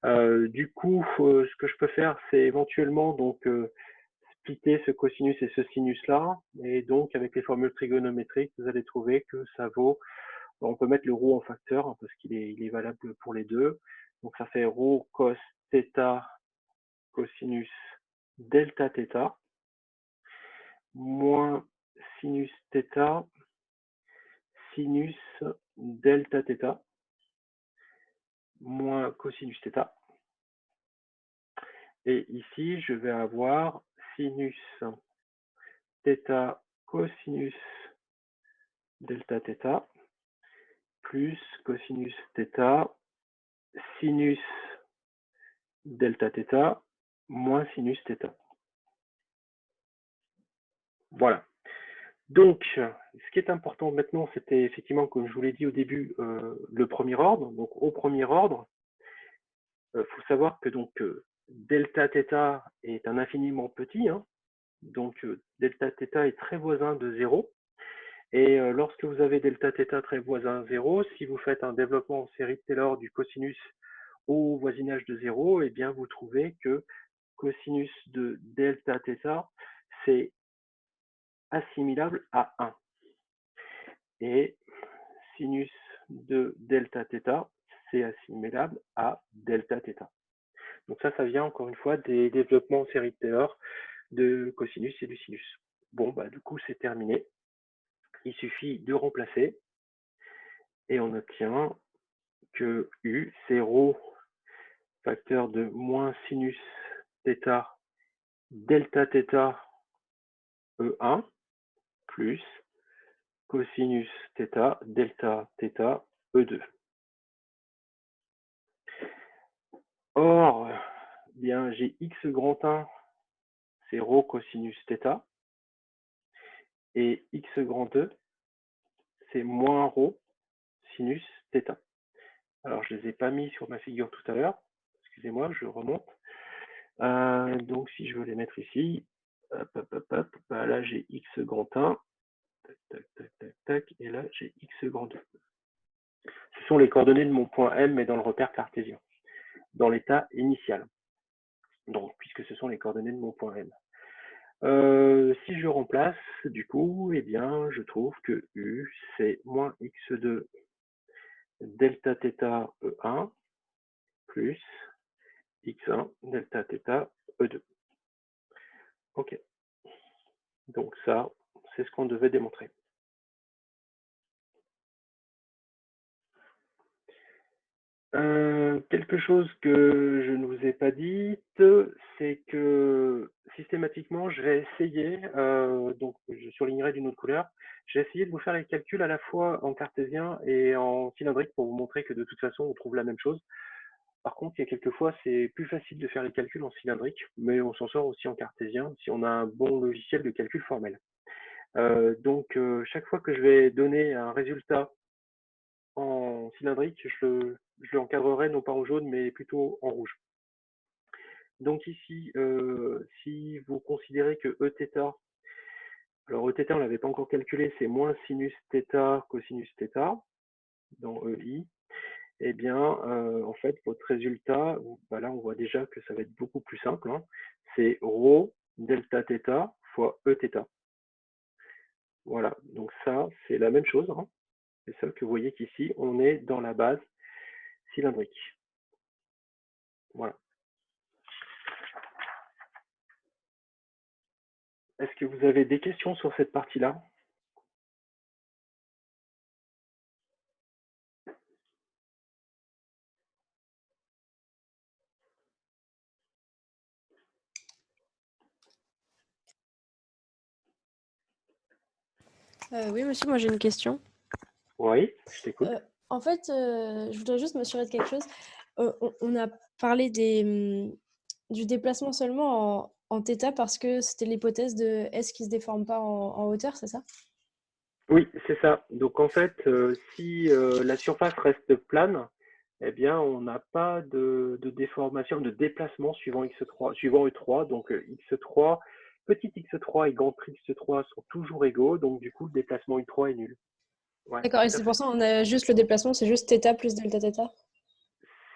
Du coup, ce que je peux faire, c'est éventuellement donc splitter ce cosinus et ce sinus-là, et donc avec les formules trigonométriques, vous allez trouver que ça vaut, on peut mettre le rho en facteur, hein, parce qu'il est valable pour les deux. Donc ça fait rho cos θ cosinus delta θ moins sinus θ sinus delta θ moins cosinus θ. Et ici, je vais avoir sinus θ cosinus delta θ plus cosinus θ sinus delta θ moins sinus θ. Voilà. Donc, ce qui est important maintenant, c'était effectivement, comme je vous l'ai dit au début, le premier ordre. Donc, au premier ordre, faut savoir que donc delta θ est un infiniment petit, hein. Donc delta θ est très voisin de 0. Et lorsque vous avez delta θ très voisin 0, si vous faites un développement en série de Taylor du cosinus au voisinage de 0, eh bien vous trouvez que cosinus de delta θ, c'est assimilable à 1. Et sinus de delta θ, c'est assimilable à delta θ. Donc ça vient encore une fois des développements en série de Taylor de cosinus et du sinus. Bon, du coup, c'est terminé. Il suffit de remplacer et on obtient que U, c'est rho facteur de moins sinus θ delta θ E1 plus cosinus θ delta θ E2. Or, bien, j'ai x grand 1, c'est ρ cosinus θ, et x grand 2, c'est moins ρ sinus θ. Alors, je ne les ai pas mis sur ma figure tout à l'heure. Excusez-moi, je remonte. Donc, si je veux les mettre ici, bah, là, j'ai x grand 1, tac, tac, tac, tac, tac, et là, j'ai x grand 2. Ce sont les coordonnées de mon point M, mais dans le repère cartésien, dans l'état initial. Donc, puisque ce sont les coordonnées de mon point M. Si je remplace, du coup, eh bien, je trouve que U, c'est moins x2 delta θ E1 plus x1 delta θ E2. OK. Donc ça, c'est ce qu'on devait démontrer. Quelque chose que je ne vous ai pas dit, c'est que systématiquement, je vais essayer, donc je surlignerai d'une autre couleur, j'ai essayé de vous faire les calculs à la fois en cartésien et en cylindrique pour vous montrer que de toute façon, on trouve la même chose. Par contre, il y a quelques fois, c'est plus facile de faire les calculs en cylindrique, mais on s'en sort aussi en cartésien si on a un bon logiciel de calcul formel. Donc, chaque fois que je vais donner un résultat en cylindrique, je l'encadrerai non pas en jaune, mais plutôt en rouge. Donc ici, si vous considérez que Eθ, alors Eθ, on ne l'avait pas encore calculé, c'est moins sinus θ cosinus θ, dans EI, eh bien, en fait, votre résultat, bah là, on voit déjà que ça va être beaucoup plus simple, hein. C'est ρ delta θ fois Eθ. Voilà, donc ça, c'est la même chose, hein. C'est ça que vous voyez qu'ici, on est dans la base cylindrique. Voilà. Est-ce que vous avez des questions sur cette partie-là? Oui, monsieur, moi j'ai une question. Oui, je t'écoute. En fait, je voudrais juste m'assurer de quelque chose. On a parlé du déplacement seulement en θ parce que c'était l'hypothèse de S qui ne se déforme pas en hauteur, c'est ça? Oui, c'est ça. Donc en fait, si la surface reste plane, eh bien, on n'a pas de déformation, de déplacement suivant x3, suivant E3. Donc x3, petit x3 et grand x3 sont toujours égaux. Donc du coup, le déplacement U3 est nul. Ouais, D'accord, et tout à c'est fait. pour ça qu'on a juste le déplacement, c'est juste θ plus delta θ?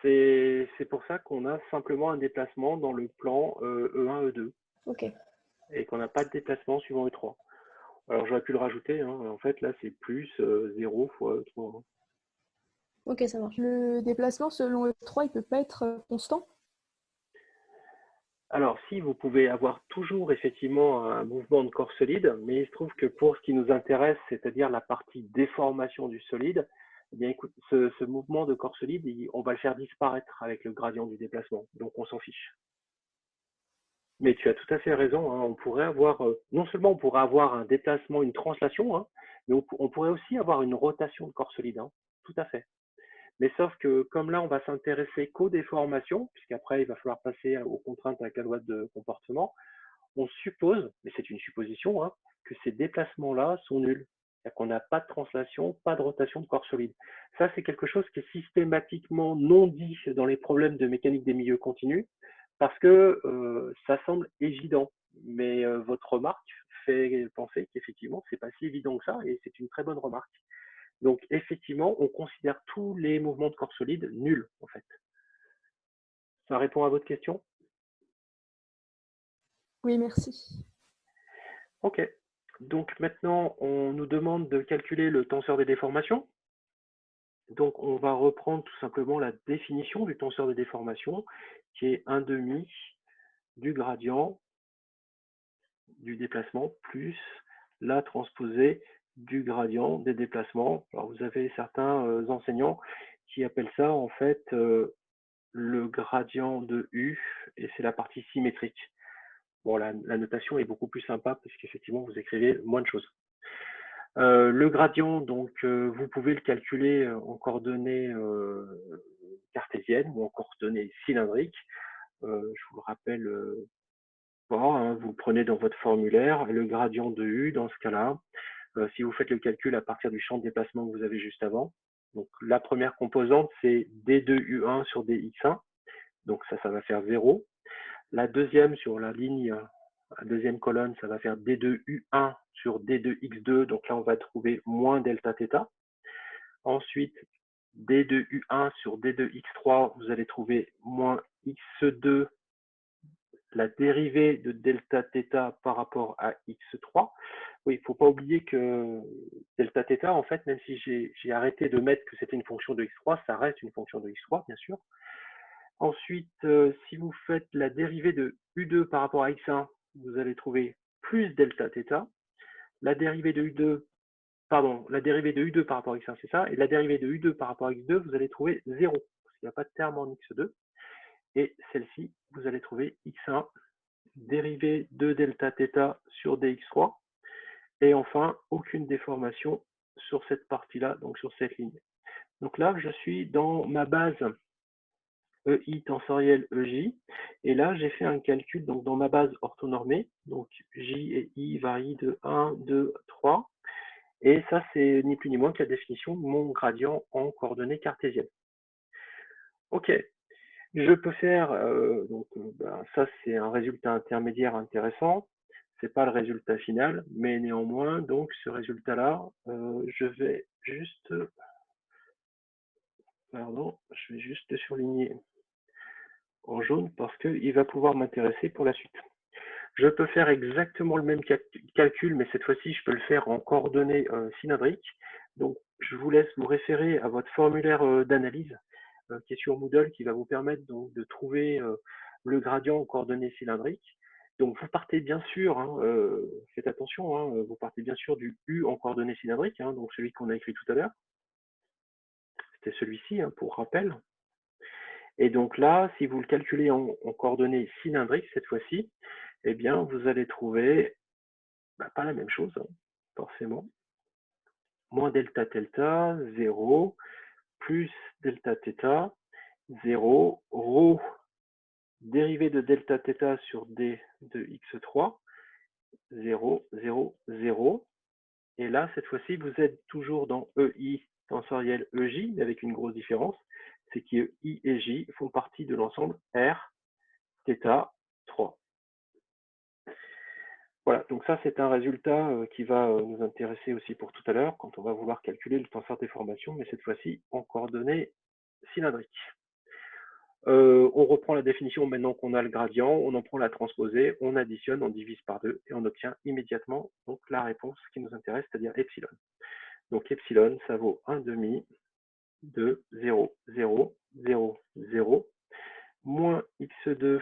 C'est pour ça qu'on a simplement un déplacement dans le plan E1, E2 Ok. et qu'on n'a pas de déplacement suivant E3. Alors j'aurais pu le rajouter, hein. En fait là c'est plus 0 fois E3. Ok, ça marche. Le déplacement selon E3, il peut pas être constant? Alors si vous pouvez avoir toujours effectivement un mouvement de corps solide, mais il se trouve que pour ce qui nous intéresse, c'est-à-dire la partie déformation du solide, eh bien écoute, ce mouvement de corps solide, on va le faire disparaître avec le gradient du déplacement, donc on s'en fiche. Mais tu as tout à fait raison, hein, on pourrait avoir, non seulement on pourrait avoir un déplacement, une translation, hein, mais on pourrait aussi avoir une rotation de corps solide, hein, tout à fait. Mais sauf que comme là, on va s'intéresser qu'aux déformations, puisqu'après, il va falloir passer aux contraintes avec la loi de comportement, on suppose, mais c'est une supposition, hein, que ces déplacements-là sont nuls. C'est-à-dire qu'on n'a pas de translation, pas de rotation de corps solide. Ça, c'est quelque chose qui est systématiquement non dit dans les problèmes de mécanique des milieux continus, parce que ça semble évident. Mais votre remarque fait penser qu'effectivement, c'est pas si évident que ça, et c'est une très bonne remarque. Donc, effectivement, on considère tous les mouvements de corps solide nuls, en fait. Ça répond à votre question? Oui, merci. Ok. Donc, maintenant, on nous demande de calculer le tenseur des déformations. Donc, on va reprendre tout simplement la définition du tenseur des déformations, qui est 1/2 du gradient du déplacement plus la transposée du gradient des déplacements. Alors, vous avez certains enseignants qui appellent ça, en fait, le gradient de U, et c'est la partie symétrique. Bon, la notation est beaucoup plus sympa parce qu'effectivement, vous écrivez moins de choses. Le gradient, donc, vous pouvez le calculer en coordonnées cartésiennes ou en coordonnées cylindriques. Je vous le rappelle pas, hein, vous le prenez dans votre formulaire, le gradient de U dans ce cas-là, si vous faites le calcul à partir du champ de déplacement que vous avez juste avant. Donc la première composante, c'est D2U1 sur DX1, donc ça va faire 0. La deuxième sur la ligne, la deuxième colonne, ça va faire D2U1 sur D2X2, donc là on va trouver moins delta θ. Ensuite, D2U1 sur D2X3, vous allez trouver moins X2, la dérivée de delta θ par rapport à X3. Oui, il ne faut pas oublier que delta θ, en fait, même si j'ai arrêté de mettre que c'était une fonction de X3, ça reste une fonction de X3, bien sûr. Ensuite, si vous faites la dérivée de U2 par rapport à X1, vous allez trouver plus delta θ. La dérivée de U2, pardon, la dérivée de U2 par rapport à X1, c'est ça. Et la dérivée de U2 par rapport à X2, vous allez trouver 0, parce qu'il n'y a pas de terme en X2. Et celle-ci, vous allez trouver X1, dérivée de delta θ sur dx3. Et enfin, aucune déformation sur cette partie-là, donc sur cette ligne. Donc là, je suis dans ma base EI tensorielle EJ. Et là, j'ai fait un calcul donc dans ma base orthonormée. Donc J et I varient de 1, 2, 3. Et ça, c'est ni plus ni moins que la définition de mon gradient en coordonnées cartésiennes. OK. Je peux faire, ça c'est un résultat intermédiaire intéressant. C'est pas le résultat final, mais néanmoins, donc ce résultat-là, je vais juste, pardon, je vais juste le surligner en jaune parce qu'il va pouvoir m'intéresser pour la suite. Je peux faire exactement le même calcul, mais cette fois-ci, je peux le faire en coordonnées cylindriques. Donc, je vous laisse vous référer à votre formulaire d'analyse qui est sur Moodle, qui va vous permettre donc de trouver le gradient en coordonnées cylindriques. Donc, vous partez bien sûr, hein, faites attention, hein, vous partez bien sûr du U en coordonnées cylindriques, hein, donc celui qu'on a écrit tout à l'heure. C'était celui-ci, hein, pour rappel. Et donc là, si vous le calculez en coordonnées cylindriques cette fois-ci, eh bien, vous allez trouver pas la même chose, hein, forcément. Moins delta delta, 0, plus delta θ, 0, rho, dérivée de delta θ sur d de x3, 0, 0, 0. Et là, cette fois-ci, vous êtes toujours dans EI tensoriel EJ, mais avec une grosse différence, c'est que I et J font partie de l'ensemble R, θ, 3. Voilà, donc ça c'est un résultat qui va nous intéresser aussi pour tout à l'heure, quand on va vouloir calculer le tenseur déformation, mais cette fois-ci en coordonnées cylindriques. On reprend la définition maintenant qu'on a le gradient, on en prend la transposée, on additionne, on divise par 2 et on obtient immédiatement donc la réponse qui nous intéresse, c'est-à-dire epsilon. Donc epsilon, ça vaut 1 demi de 0, 0, 0, 0, moins x2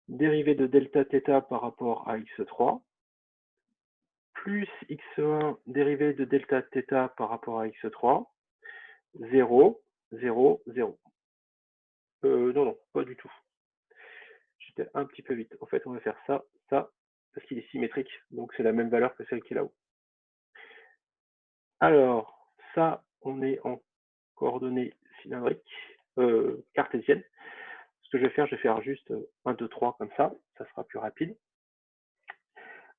dérivée de delta θ par rapport à x3, plus x1 dérivée de delta θ par rapport à x3, 0, 0, 0. Non, pas du tout. J'étais un petit peu vite. En fait, on va faire ça, ça, parce qu'il est symétrique, donc c'est la même valeur que celle qui est là-haut. Alors, ça, on est en coordonnées cylindriques, cartésiennes. Ce que je vais faire juste 1, 2, 3 comme ça sera plus rapide.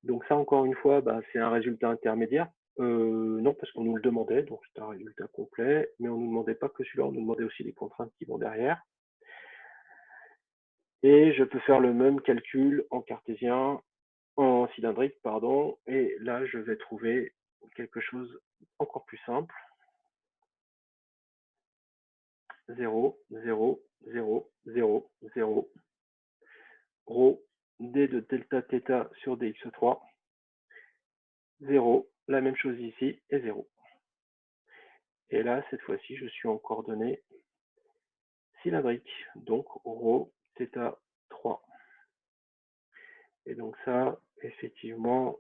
Donc ça, encore une fois, c'est un résultat intermédiaire. Non, parce qu'on nous le demandait, donc c'est un résultat complet, mais on ne nous demandait pas que celui-là, on nous demandait aussi les contraintes qui vont derrière. Et je peux faire le même calcul en cartésien, en cylindrique, pardon, et là, je vais trouver quelque chose encore plus simple. 0, 0, 0, 0, 0, rho, d de delta θ sur dx3, 0, la même chose ici, et 0. Et là, cette fois-ci, je suis en coordonnées cylindriques, donc rho, θ, 3. Et donc ça, effectivement,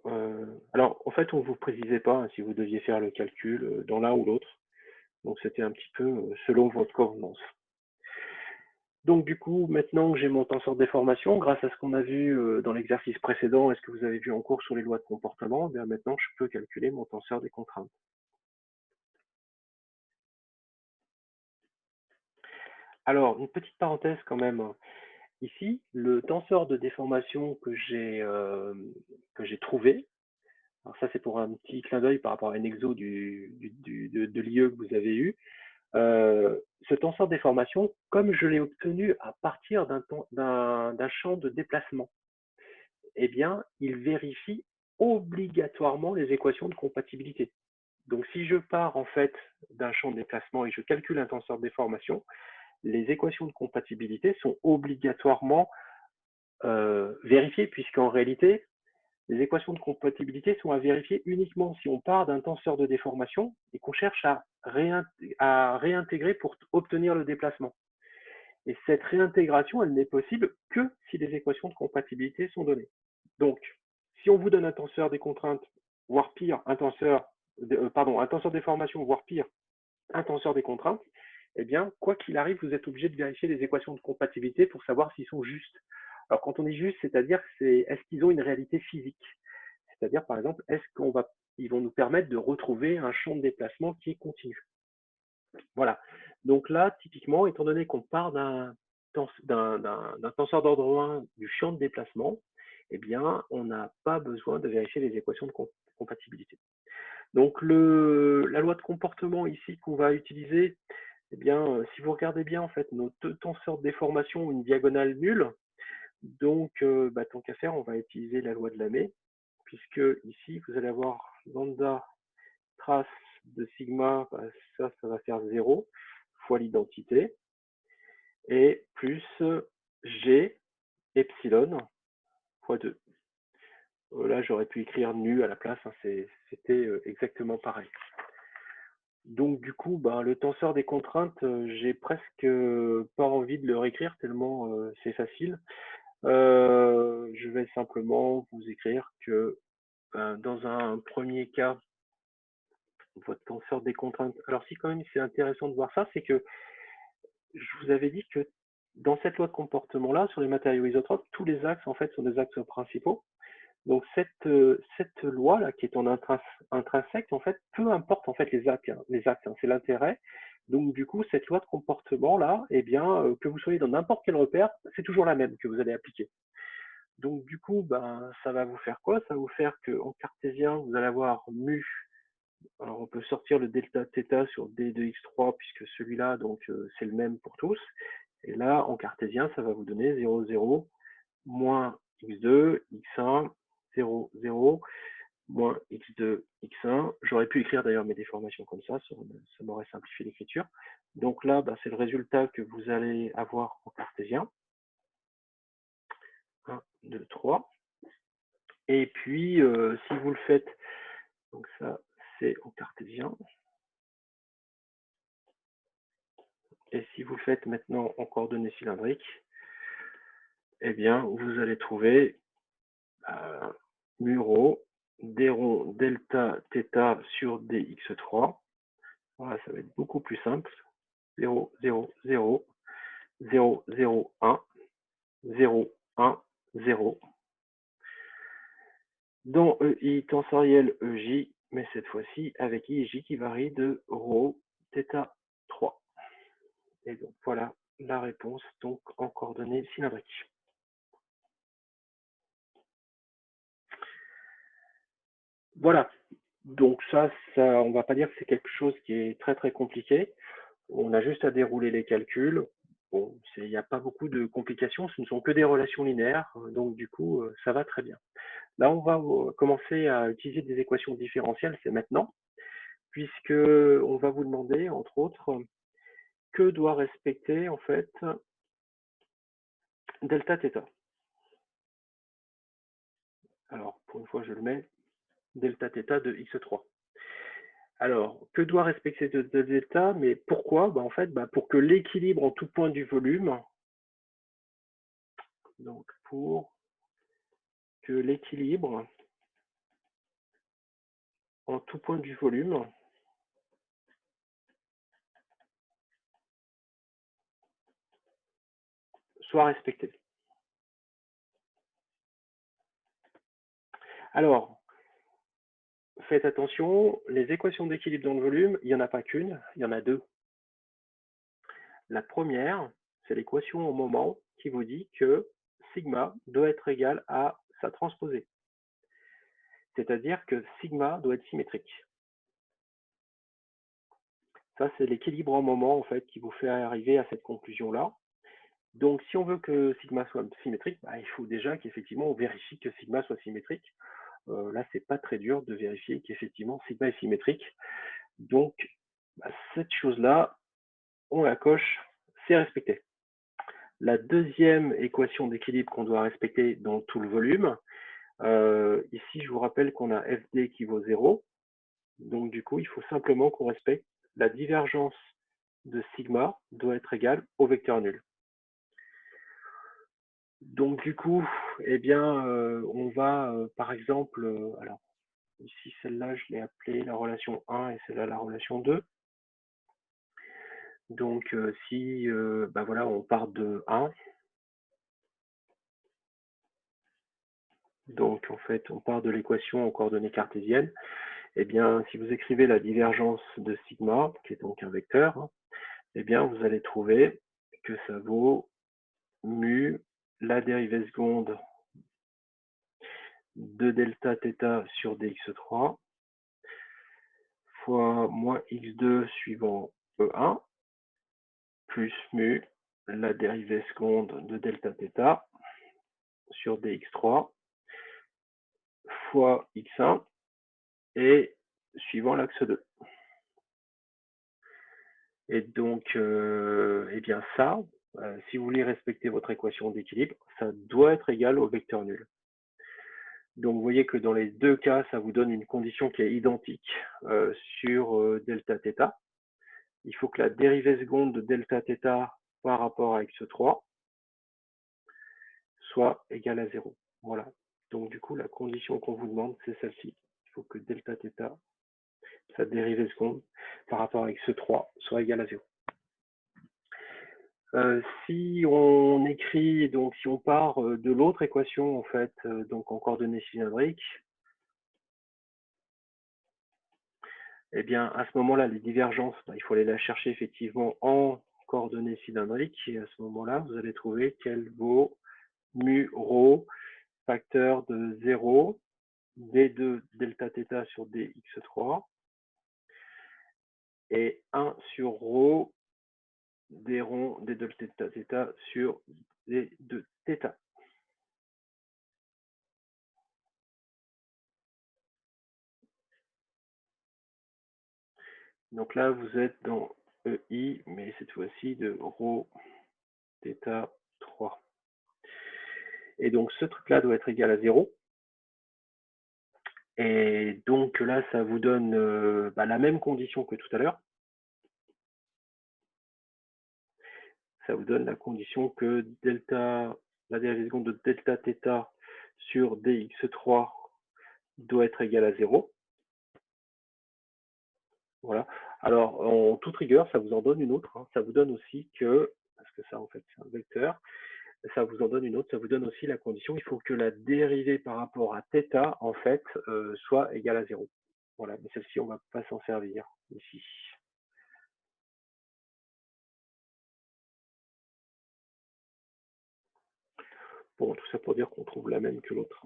alors en fait, on ne vous précisait pas hein, si vous deviez faire le calcul dans l'un ou l'autre. Donc c'était un petit peu selon votre convenance. Donc du coup, maintenant que j'ai mon tenseur de déformation, grâce à ce qu'on a vu dans l'exercice précédent et ce que vous avez vu en cours sur les lois de comportement, bien maintenant je peux calculer mon tenseur des contraintes. Alors, une petite parenthèse quand même. Ici, le tenseur de déformation que j'ai trouvé, alors ça c'est pour un petit clin d'œil par rapport à un exo de l'IE que vous avez eu, ce tenseur de déformation, comme je l'ai obtenu à partir d'un champ de déplacement, eh bien, il vérifie obligatoirement les équations de compatibilité. Donc, si je pars en fait d'un champ de déplacement et je calcule un tenseur de déformation, les équations de compatibilité sont obligatoirement vérifiées, puisqu'en réalité, les équations de compatibilité sont à vérifier uniquement si on part d'un tenseur de déformation et qu'on cherche à réintégrer pour obtenir le déplacement. Et cette réintégration, elle n'est possible que si les équations de compatibilité sont données. Donc, si on vous donne un tenseur des contraintes, voire pire, un tenseur de déformation, voire pire, un tenseur des contraintes, eh bien, quoi qu'il arrive, vous êtes obligé de vérifier les équations de compatibilité pour savoir s'ils sont justes. Alors, quand on dit juste, c'est-à-dire, est-ce qu'ils ont une réalité physique? C'est-à-dire, par exemple, ils vont nous permettre de retrouver un champ de déplacement qui est continu. Voilà. Donc là, typiquement, étant donné qu'on part d'un tenseur d'ordre 1 du champ de déplacement, eh bien, on n'a pas besoin de vérifier les équations de compatibilité. Donc, la loi de comportement ici qu'on va utiliser, eh bien, si vous regardez bien, en fait, nos deux tenseurs de déformation ont une diagonale nulle. Donc, tant qu'à faire, on va utiliser la loi de Lamé, puisque ici, vous allez avoir lambda trace de sigma, ça va faire 0 fois l'identité, et plus g epsilon fois 2. Là, j'aurais pu écrire nu à la place, hein, c'était exactement pareil. Donc du coup, le tenseur des contraintes, j'ai presque pas envie de le réécrire tellement c'est facile. Je vais simplement vous écrire que dans un premier cas, votre tenseur des contraintes. Alors si quand même c'est intéressant de voir ça, c'est que je vous avais dit que dans cette loi de comportement-là, sur les matériaux isotropes, tous les axes en fait sont des axes principaux. Donc cette loi-là qui est en intrinsèque, en fait, peu importe en fait les axes, c'est l'intérêt. Donc du coup, cette loi de comportement-là, eh bien, que vous soyez dans n'importe quel repère, c'est toujours la même que vous allez appliquer. Donc du coup, ça va vous faire quoi? Ça va vous faire qu'en cartésien, vous allez avoir mu. Alors on peut sortir le delta θ sur d de x3 puisque celui-là, donc c'est le même pour tous. Et là, en cartésien, ça va vous donner 0, 0, moins x2, x1, 0, 0, moins x2, x1. J'aurais pu écrire d'ailleurs mes déformations comme ça m'aurait simplifié l'écriture. Donc là, c'est le résultat que vous allez avoir en cartésien. 1, 2, 3. Et puis, si vous le faites, donc ça, c'est en cartésien. Et si vous le faites maintenant en coordonnées cylindriques, eh bien, vous allez trouver mu rho, d rond delta θ sur dx3. Voilà, ça va être beaucoup plus simple. 0, 0, 0, 0, 0, 1, 0, 1, 0. Dans EI tensoriel EJ, mais cette fois-ci avec I et J qui varie de rho θ3. Et donc voilà la réponse donc en coordonnées cylindriques. Voilà. Donc ça, on va pas dire que c'est quelque chose qui est très très compliqué. On a juste à dérouler les calculs. Bon, il n'y a pas beaucoup de complications, ce ne sont que des relations linéaires, donc du coup, ça va très bien. Là, on va commencer à utiliser des équations différentielles, c'est maintenant, puisque on va vous demander, entre autres, que doit respecter en fait delta θ. Alors, pour une fois, je le mets, delta θ de x3. Alors, que doit respecter de delta, mais pourquoi? En fait, pour que l'équilibre en tout point du volume, donc pour que l'équilibre en tout point du volume soit respecté. Alors, faites attention, les équations d'équilibre dans le volume, il n'y en a pas qu'une, il y en a deux. La première, c'est l'équation au moment qui vous dit que sigma doit être égal à sa transposée. C'est-à-dire que sigma doit être symétrique. Ça, c'est l'équilibre en moment en fait qui vous fait arriver à cette conclusion-là. Donc, si on veut que sigma soit symétrique, il faut déjà qu'effectivement on vérifie que sigma soit symétrique. Là, c'est pas très dur de vérifier qu'effectivement sigma est symétrique. Donc, cette chose-là, on la coche, c'est respecté. La deuxième équation d'équilibre qu'on doit respecter dans tout le volume, ici, je vous rappelle qu'on a FD qui vaut 0. Donc, du coup, il faut simplement qu'on respecte la divergence de sigma doit être égale au vecteur nul. Donc, du coup, eh bien, on va, par exemple, alors, ici, celle-là, je l'ai appelée la relation 1 et celle-là, la relation 2. Donc, si, voilà, on part de 1, donc, en fait, on part de l'équation en coordonnées cartésiennes. Eh bien, si vous écrivez la divergence de sigma, qui est donc un vecteur, eh bien, vous allez trouver que ça vaut mu la dérivée seconde de delta θ sur dx3 fois moins x2 suivant E1 plus mu la dérivée seconde de delta θ sur dx3 fois x1 et suivant l'axe 2. Et donc, eh bien ça, si vous voulez respecter votre équation d'équilibre, ça doit être égal au vecteur nul. Donc, vous voyez que dans les deux cas, ça vous donne une condition qui est identique sur delta θ. Il faut que la dérivée seconde de delta θ par rapport à x3 soit égale à 0. Voilà. Donc, du coup, la condition qu'on vous demande, c'est celle-ci. Il faut que delta θ, sa dérivée seconde, par rapport à x3, soit égale à 0. Si on écrit, donc si on part de l'autre équation, en fait, donc en coordonnées cylindriques, eh bien, à ce moment-là, les divergences, il faut aller la chercher effectivement en coordonnées cylindriques, et à ce moment-là, vous allez trouver qu'elle vaut mu rho, facteur de 0, d2 delta θ sur dx3, et 1 sur rho, d rond d delta θ sur d2 θ. Donc là, vous êtes dans EI, mais cette fois-ci de rho θ 3. Et donc, ce truc-là doit être égal à 0. Et donc là, ça vous donne la même condition que tout à l'heure. Ça vous donne la condition que delta, la dérivée seconde de delta θ sur dx3 doit être égal à 0. Voilà. Alors, en toute rigueur, ça vous en donne une autre. Ça vous donne aussi que, parce que ça, en fait, c'est un vecteur, ça vous en donne une autre. Ça vous donne aussi la condition, il faut que la dérivée par rapport à θ, en fait, soit égale à 0. Voilà, mais celle-ci, on ne va pas s'en servir ici. Bon, tout ça pour dire qu'on trouve la même que l'autre.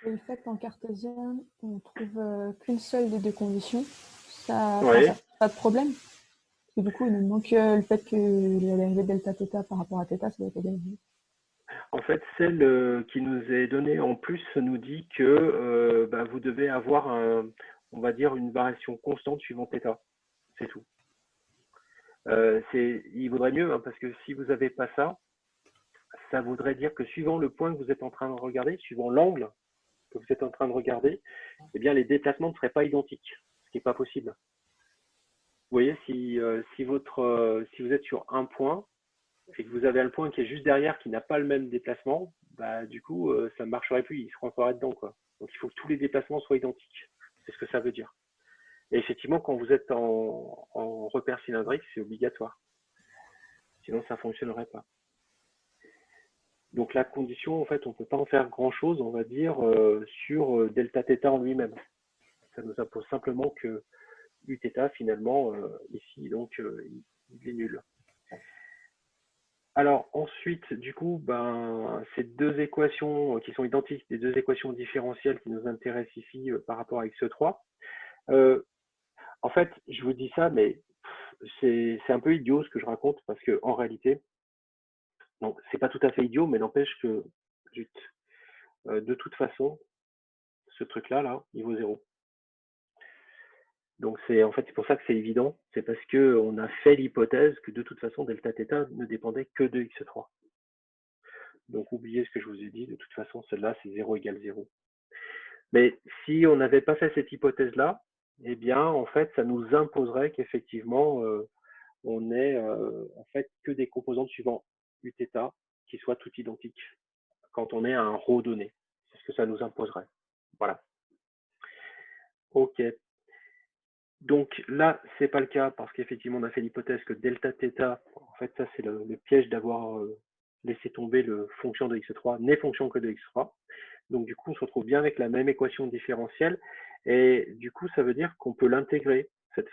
Et le fait qu'en cartésienne, on trouve qu'une seule des deux conditions, ça Oui. ça pas de problème. Parce que du coup, il nous manque le fait que la dérivée de delta θ par rapport à θ, ça doit être égal à 0. En fait, celle qui nous est donnée en plus nous dit que vous devez avoir, on va dire, une variation constante suivant θ. C'est tout. Il vaudrait mieux, parce que si vous n'avez pas ça, ça voudrait dire que suivant le point que vous êtes en train de regarder, suivant l'angle que vous êtes en train de regarder, eh bien, les déplacements ne seraient pas identiques, ce qui n'est pas possible. Vous voyez, si vous êtes sur un point et que vous avez un point qui est juste derrière qui n'a pas le même déplacement, du coup, ça ne marcherait plus, il se rentrerait dedans, quoi. Donc, il faut que tous les déplacements soient identiques. C'est ce que ça veut dire. Et effectivement, quand vous êtes en repère cylindrique, c'est obligatoire. Sinon, ça ne fonctionnerait pas. Donc la condition, en fait, on ne peut pas en faire grand-chose, on va dire, sur delta θ en lui-même. Ça nous impose simplement que Uθ, finalement, ici, donc, il est nul. Alors ensuite, du coup, ben, ces deux équations qui sont identiques, les deux équations différentielles qui nous intéressent ici par rapport à x3, en fait, je vous dis ça, mais c'est un peu idiot ce que je raconte, parce que en réalité, non, c'est pas tout à fait idiot, mais n'empêche que, zut, de toute façon, ce truc-là, là, il vaut 0. Donc en fait, c'est pour ça que c'est évident, c'est parce qu'on a fait l'hypothèse que de toute façon, delta θ ne dépendait que de x3. Donc oubliez ce que je vous ai dit, de toute façon, celle-là, c'est 0 égale 0. Mais si on n'avait pas fait cette hypothèse-là, eh bien, en fait, ça nous imposerait qu'effectivement, on ait en fait que des composantes suivant Uθ qui soient toutes identiques quand on est à un ρ donné. C'est ce que ça nous imposerait. Voilà. OK. Donc là, c'est pas le cas parce qu'effectivement, on a fait l'hypothèse que delta θ, en fait, ça c'est le piège d'avoir laissé tomber le fonction de x3 n'est fonction que de x3. Donc du coup, on se retrouve bien avec la même équation différentielle et du coup, ça veut dire qu'on peut l'intégrer, cette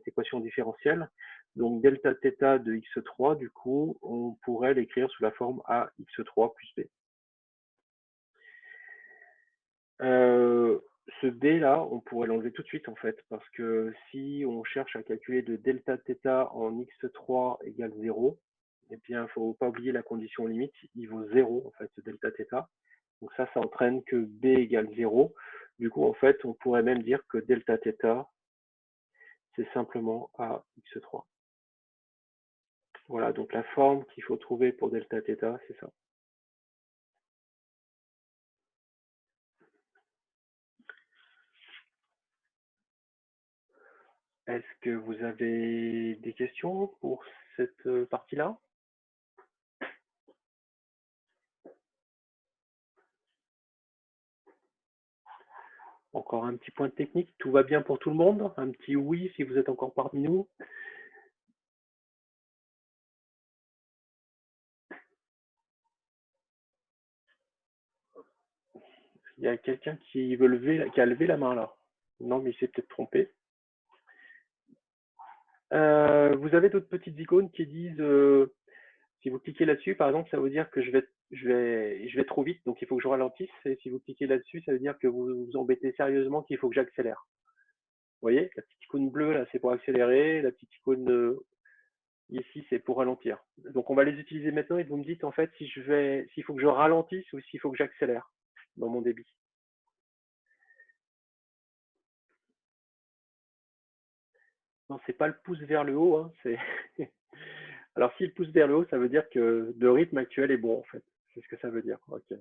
équation différentielle. Donc delta θ de x3, du coup, on pourrait l'écrire sous la forme ax3 plus b. Ce b là, on pourrait l'enlever tout de suite en fait, parce que si on cherche à calculer de delta θ en x3 égale 0, eh bien, il ne faut pas oublier la condition limite, il vaut 0 en fait, ce delta θ. Donc ça entraîne que b égale 0. Du coup, en fait, on pourrait même dire que delta θ, c'est simplement ax3. Voilà, donc la forme qu'il faut trouver pour delta θ, c'est ça. Est-ce que vous avez des questions pour cette partie-là? Encore un petit point technique, tout va bien pour tout le monde? Un petit oui si vous êtes encore parmi nous. Il y a quelqu'un qui a levé la main là. Non, mais il s'est peut-être trompé. Vous avez d'autres petites icônes qui disent si vous cliquez là-dessus, par exemple, ça veut dire que je vais trop vite, donc il faut que je ralentisse. Et si vous cliquez là-dessus, ça veut dire que vous vous embêtez sérieusement qu'il faut que j'accélère. Vous voyez, la petite icône bleue là, c'est pour accélérer. La petite icône ici, c'est pour ralentir. Donc on va les utiliser maintenant et vous me dites en fait s'il faut que je ralentisse ou s'il faut que j'accélère dans mon débit. Non, c'est pas le pouce vers le haut, hein, Alors si le pouce vers le haut, ça veut dire que le rythme actuel est bon en fait. C'est ce que ça veut dire. Ok.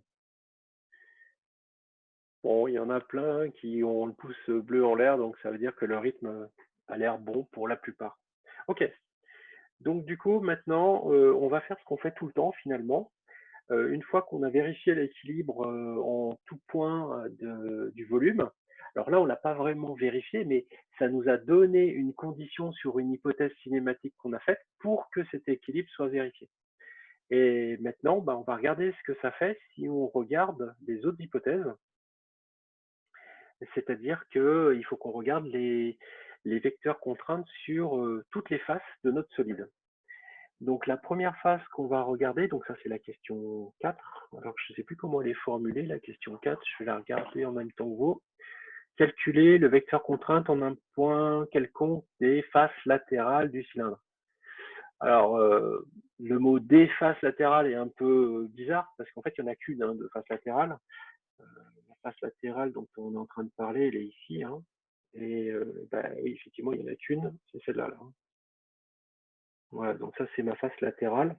Bon, il y en a plein qui ont le pouce bleu en l'air, donc ça veut dire que le rythme a l'air bon pour la plupart. Ok. Donc du coup, maintenant, on va faire ce qu'on fait tout le temps finalement. Une fois qu'on a vérifié l'équilibre en tout point du volume, alors là, on l'a pas vraiment vérifié, mais ça nous a donné une condition sur une hypothèse cinématique qu'on a faite pour que cet équilibre soit vérifié. Et maintenant, bah, on va regarder ce que ça fait si on regarde les autres hypothèses. C'est-à-dire qu'il faut qu'on regarde les vecteurs contraintes sur toutes les faces de notre solide. Donc la première face qu'on va regarder, donc ça c'est la question 4. Alors je ne sais plus comment elle est formulée, la question 4, je vais la regarder en même temps que vous. Calculer le vecteur contrainte en un point quelconque des faces latérales du cylindre. Alors, le mot des faces latérales est un peu bizarre, parce qu'en fait, il n'y en a qu'une de face latérale. La face latérale dont on est en train de parler, elle est ici. Hein. Et bah, oui, effectivement, il n'y en a qu'une, c'est celle-là. Là. Voilà, donc ça, c'est ma face latérale.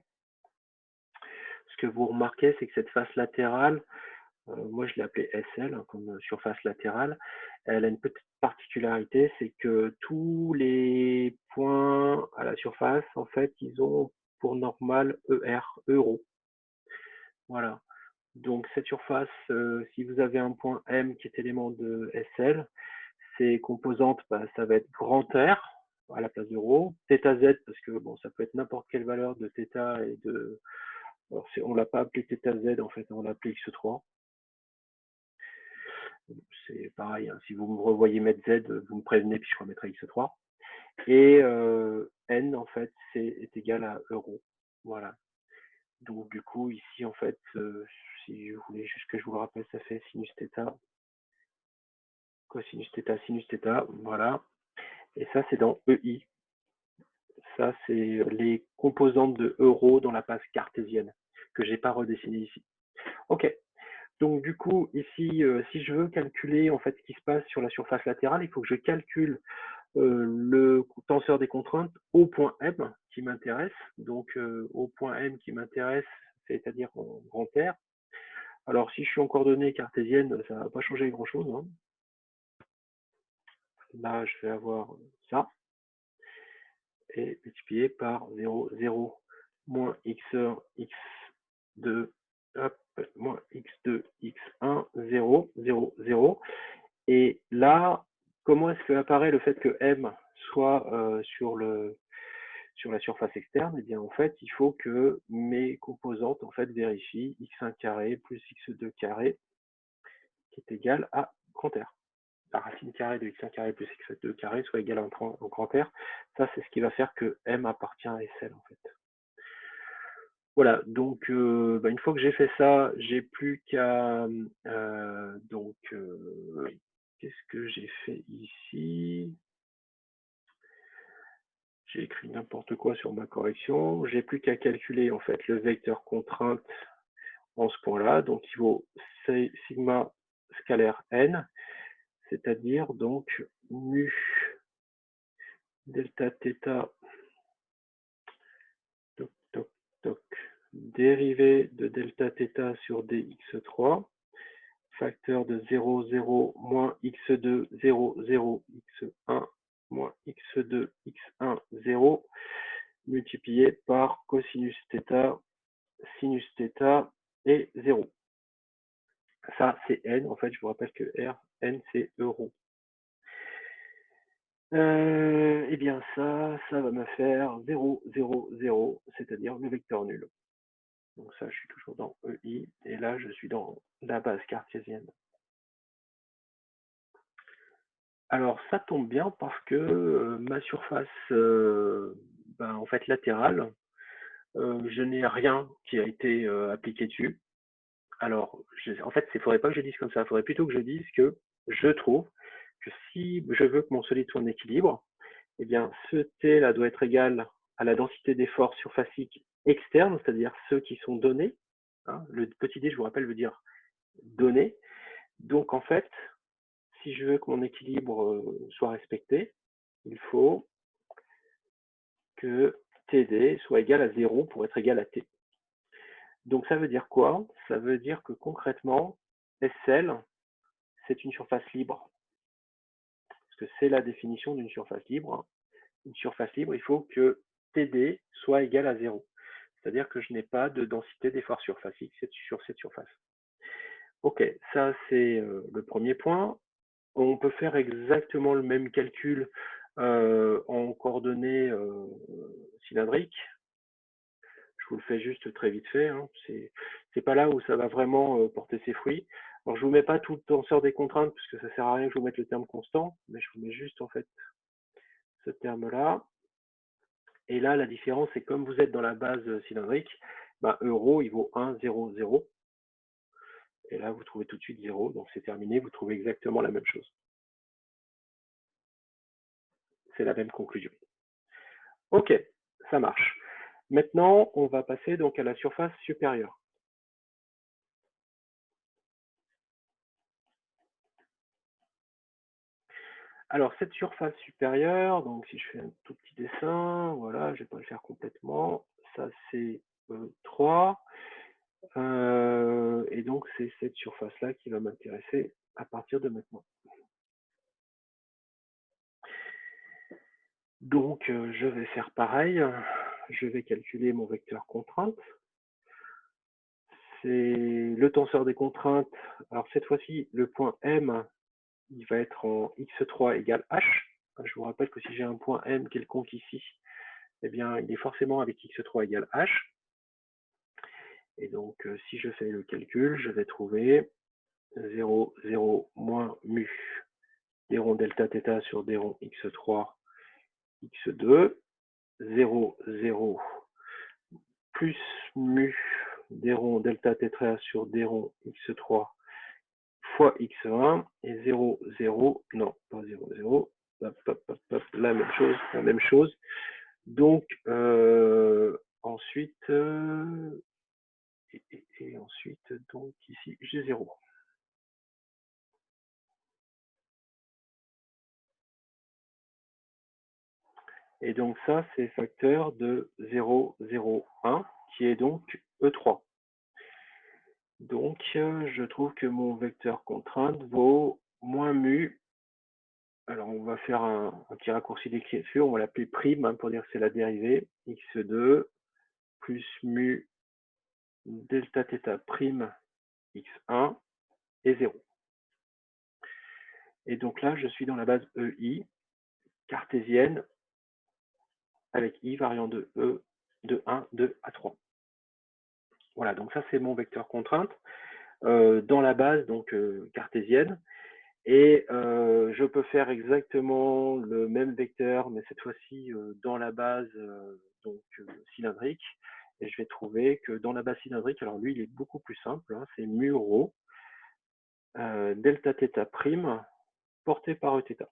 Ce que vous remarquez, c'est que cette face latérale, moi je l'ai appelée SL, hein, comme surface latérale, elle a une petite particularité, c'est que tous les points à la surface, en fait, ils ont pour normal ER, euro. Voilà. Donc cette surface, si vous avez un point M qui est élément de SL, ses composantes, bah, ça va être grand R à la place de ρ, θz, parce que bon, ça peut être n'importe quelle valeur de θ et Alors, on ne l'a pas appelé θz, en fait, on l'a appelé x3. C'est pareil, hein, si vous me revoyez mettre z, vous me prévenez, puis je remettrai x3. Et n, en fait, est égal à euro. Voilà. Donc, du coup, ici, en fait, si je voulais juste que je vous le rappelle, ça fait sinus θ, cosinus θ, sinus θ, voilà. Et ça, c'est dans EI. Ça, c'est les composantes de euro dans la base cartésienne, que je n'ai pas redessiné ici. Ok. Donc, du coup, ici, si je veux calculer en fait ce qui se passe sur la surface latérale, il faut que je calcule le tenseur des contraintes au point M qui m'intéresse. Donc, au point M qui m'intéresse, c'est-à-dire en grand R. Alors, si je suis en coordonnées cartésiennes, ça ne va pas changer grand-chose, hein. Là, je vais avoir ça. Et multiplié par 0, 0, moins x1, x2, hop, moins x2, x1, 0, 0, 0. Et là, comment est-ce que apparaît le fait que m soit sur la surface externe? Eh bien, en fait, il faut que mes composantes en fait vérifient x1 carré plus x2 carré qui est égal à grand R. La racine carrée de x1 carré plus x2 carré soit égale à un grand R. Ça, c'est ce qui va faire que m appartient à SL en fait. Voilà, donc une fois que j'ai fait ça, j'ai plus qu'à qu'est-ce que j'ai fait ici? J'ai écrit n'importe quoi sur ma correction. J'ai plus qu'à calculer en fait le vecteur contrainte en ce point-là. Donc il vaut sigma scalaire n, c'est-à-dire donc mu delta θ toc toc toc dérivée de delta θ sur dx3 facteur de 0, 0, moins x2, 0, 0, x1, moins x2, x1, 0, multiplié par cosinus θ, sinus θ et 0. Ça, c'est n. En fait, je vous rappelle que R, n, c'est euro. Eh bien, ça va me faire 0, 0, 0, c'est-à-dire le vecteur nul. Donc ça, je suis toujours dans EI, et là, je suis dans la base cartésienne. Alors, ça tombe bien parce que ma surface en fait, latérale, je n'ai rien qui a été appliqué dessus. Alors, en fait, il ne faudrait pas que je dise comme ça. Il faudrait plutôt que je dise que je trouve que si je veux que mon solide soit en équilibre, eh bien, ce T là doit être égal à la densité des forces surfaciques externes, c'est-à-dire ceux qui sont donnés. Hein. Le petit d, je vous rappelle, veut dire donné. Donc, en fait, si je veux que mon équilibre soit respecté, il faut que TD soit égal à 0 pour être égal à T. Donc ça veut dire quoi? Ça veut dire que concrètement, SL, c'est une surface libre. Parce que c'est la définition d'une surface libre. Une surface libre, il faut que TD soit égal à 0. C'est-à-dire que je n'ai pas de densité d'effort surfacique sur cette surface. Ok, ça c'est le premier point. On peut faire exactement le même calcul en coordonnées cylindriques. Je vous le fais juste très vite fait. Hein. C'est pas là où ça va vraiment porter ses fruits. Alors, je vous mets pas tout le tenseur des contraintes, parce que ça sert à rien que je vous mette le terme constant, mais je vous mets juste en fait ce terme-là. Et là, la différence, c'est comme vous êtes dans la base cylindrique, euro, il vaut 1, 0, 0. Et là, vous trouvez tout de suite 0, donc c'est terminé, vous trouvez exactement la même chose. C'est la même conclusion. Ok, ça marche. Maintenant, on va passer donc à la surface supérieure. Alors, cette surface supérieure, donc si je fais un tout petit dessin, voilà, je ne vais pas le faire complètement. Ça, c'est 3. Et donc, c'est cette surface-là qui va m'intéresser à partir de maintenant. Donc, je vais faire pareil. Je vais calculer mon vecteur contrainte. C'est le tenseur des contraintes. Alors, cette fois-ci, le point M, il va être en x3 égale h. Je vous rappelle que si j'ai un point M quelconque ici, eh bien, il est forcément avec x3 égale h. Et donc, si je fais le calcul, je vais trouver 0, 0 moins mu d rond delta θ sur d rond x3, x2, 0, 0 plus mu d rond delta θ sur d rond x3 fois x1 et 0, 0, non, pas 0, 0, hop, hop, hop, hop, la même chose. Donc, ensuite, et ensuite, donc ici, j'ai 0. Et donc ça, c'est facteur de 0, 0, 1, qui est donc E3. Donc, je trouve que mon vecteur contrainte vaut moins mu. Alors, on va faire un petit raccourci d'écriture, on va l'appeler prime, hein, pour dire que c'est la dérivée, x2 plus mu delta θ prime x1 et 0. Et donc là, je suis dans la base EI, cartésienne, avec I variant de E de 1, 2 à 3. Voilà, donc ça, c'est mon vecteur contrainte dans la base donc cartésienne. Et je peux faire exactement le même vecteur, mais cette fois-ci dans la base donc cylindrique. Et je vais trouver que dans la base cylindrique, alors lui, il est beaucoup plus simple, hein, c'est mu rho delta θ prime porté par Eθ.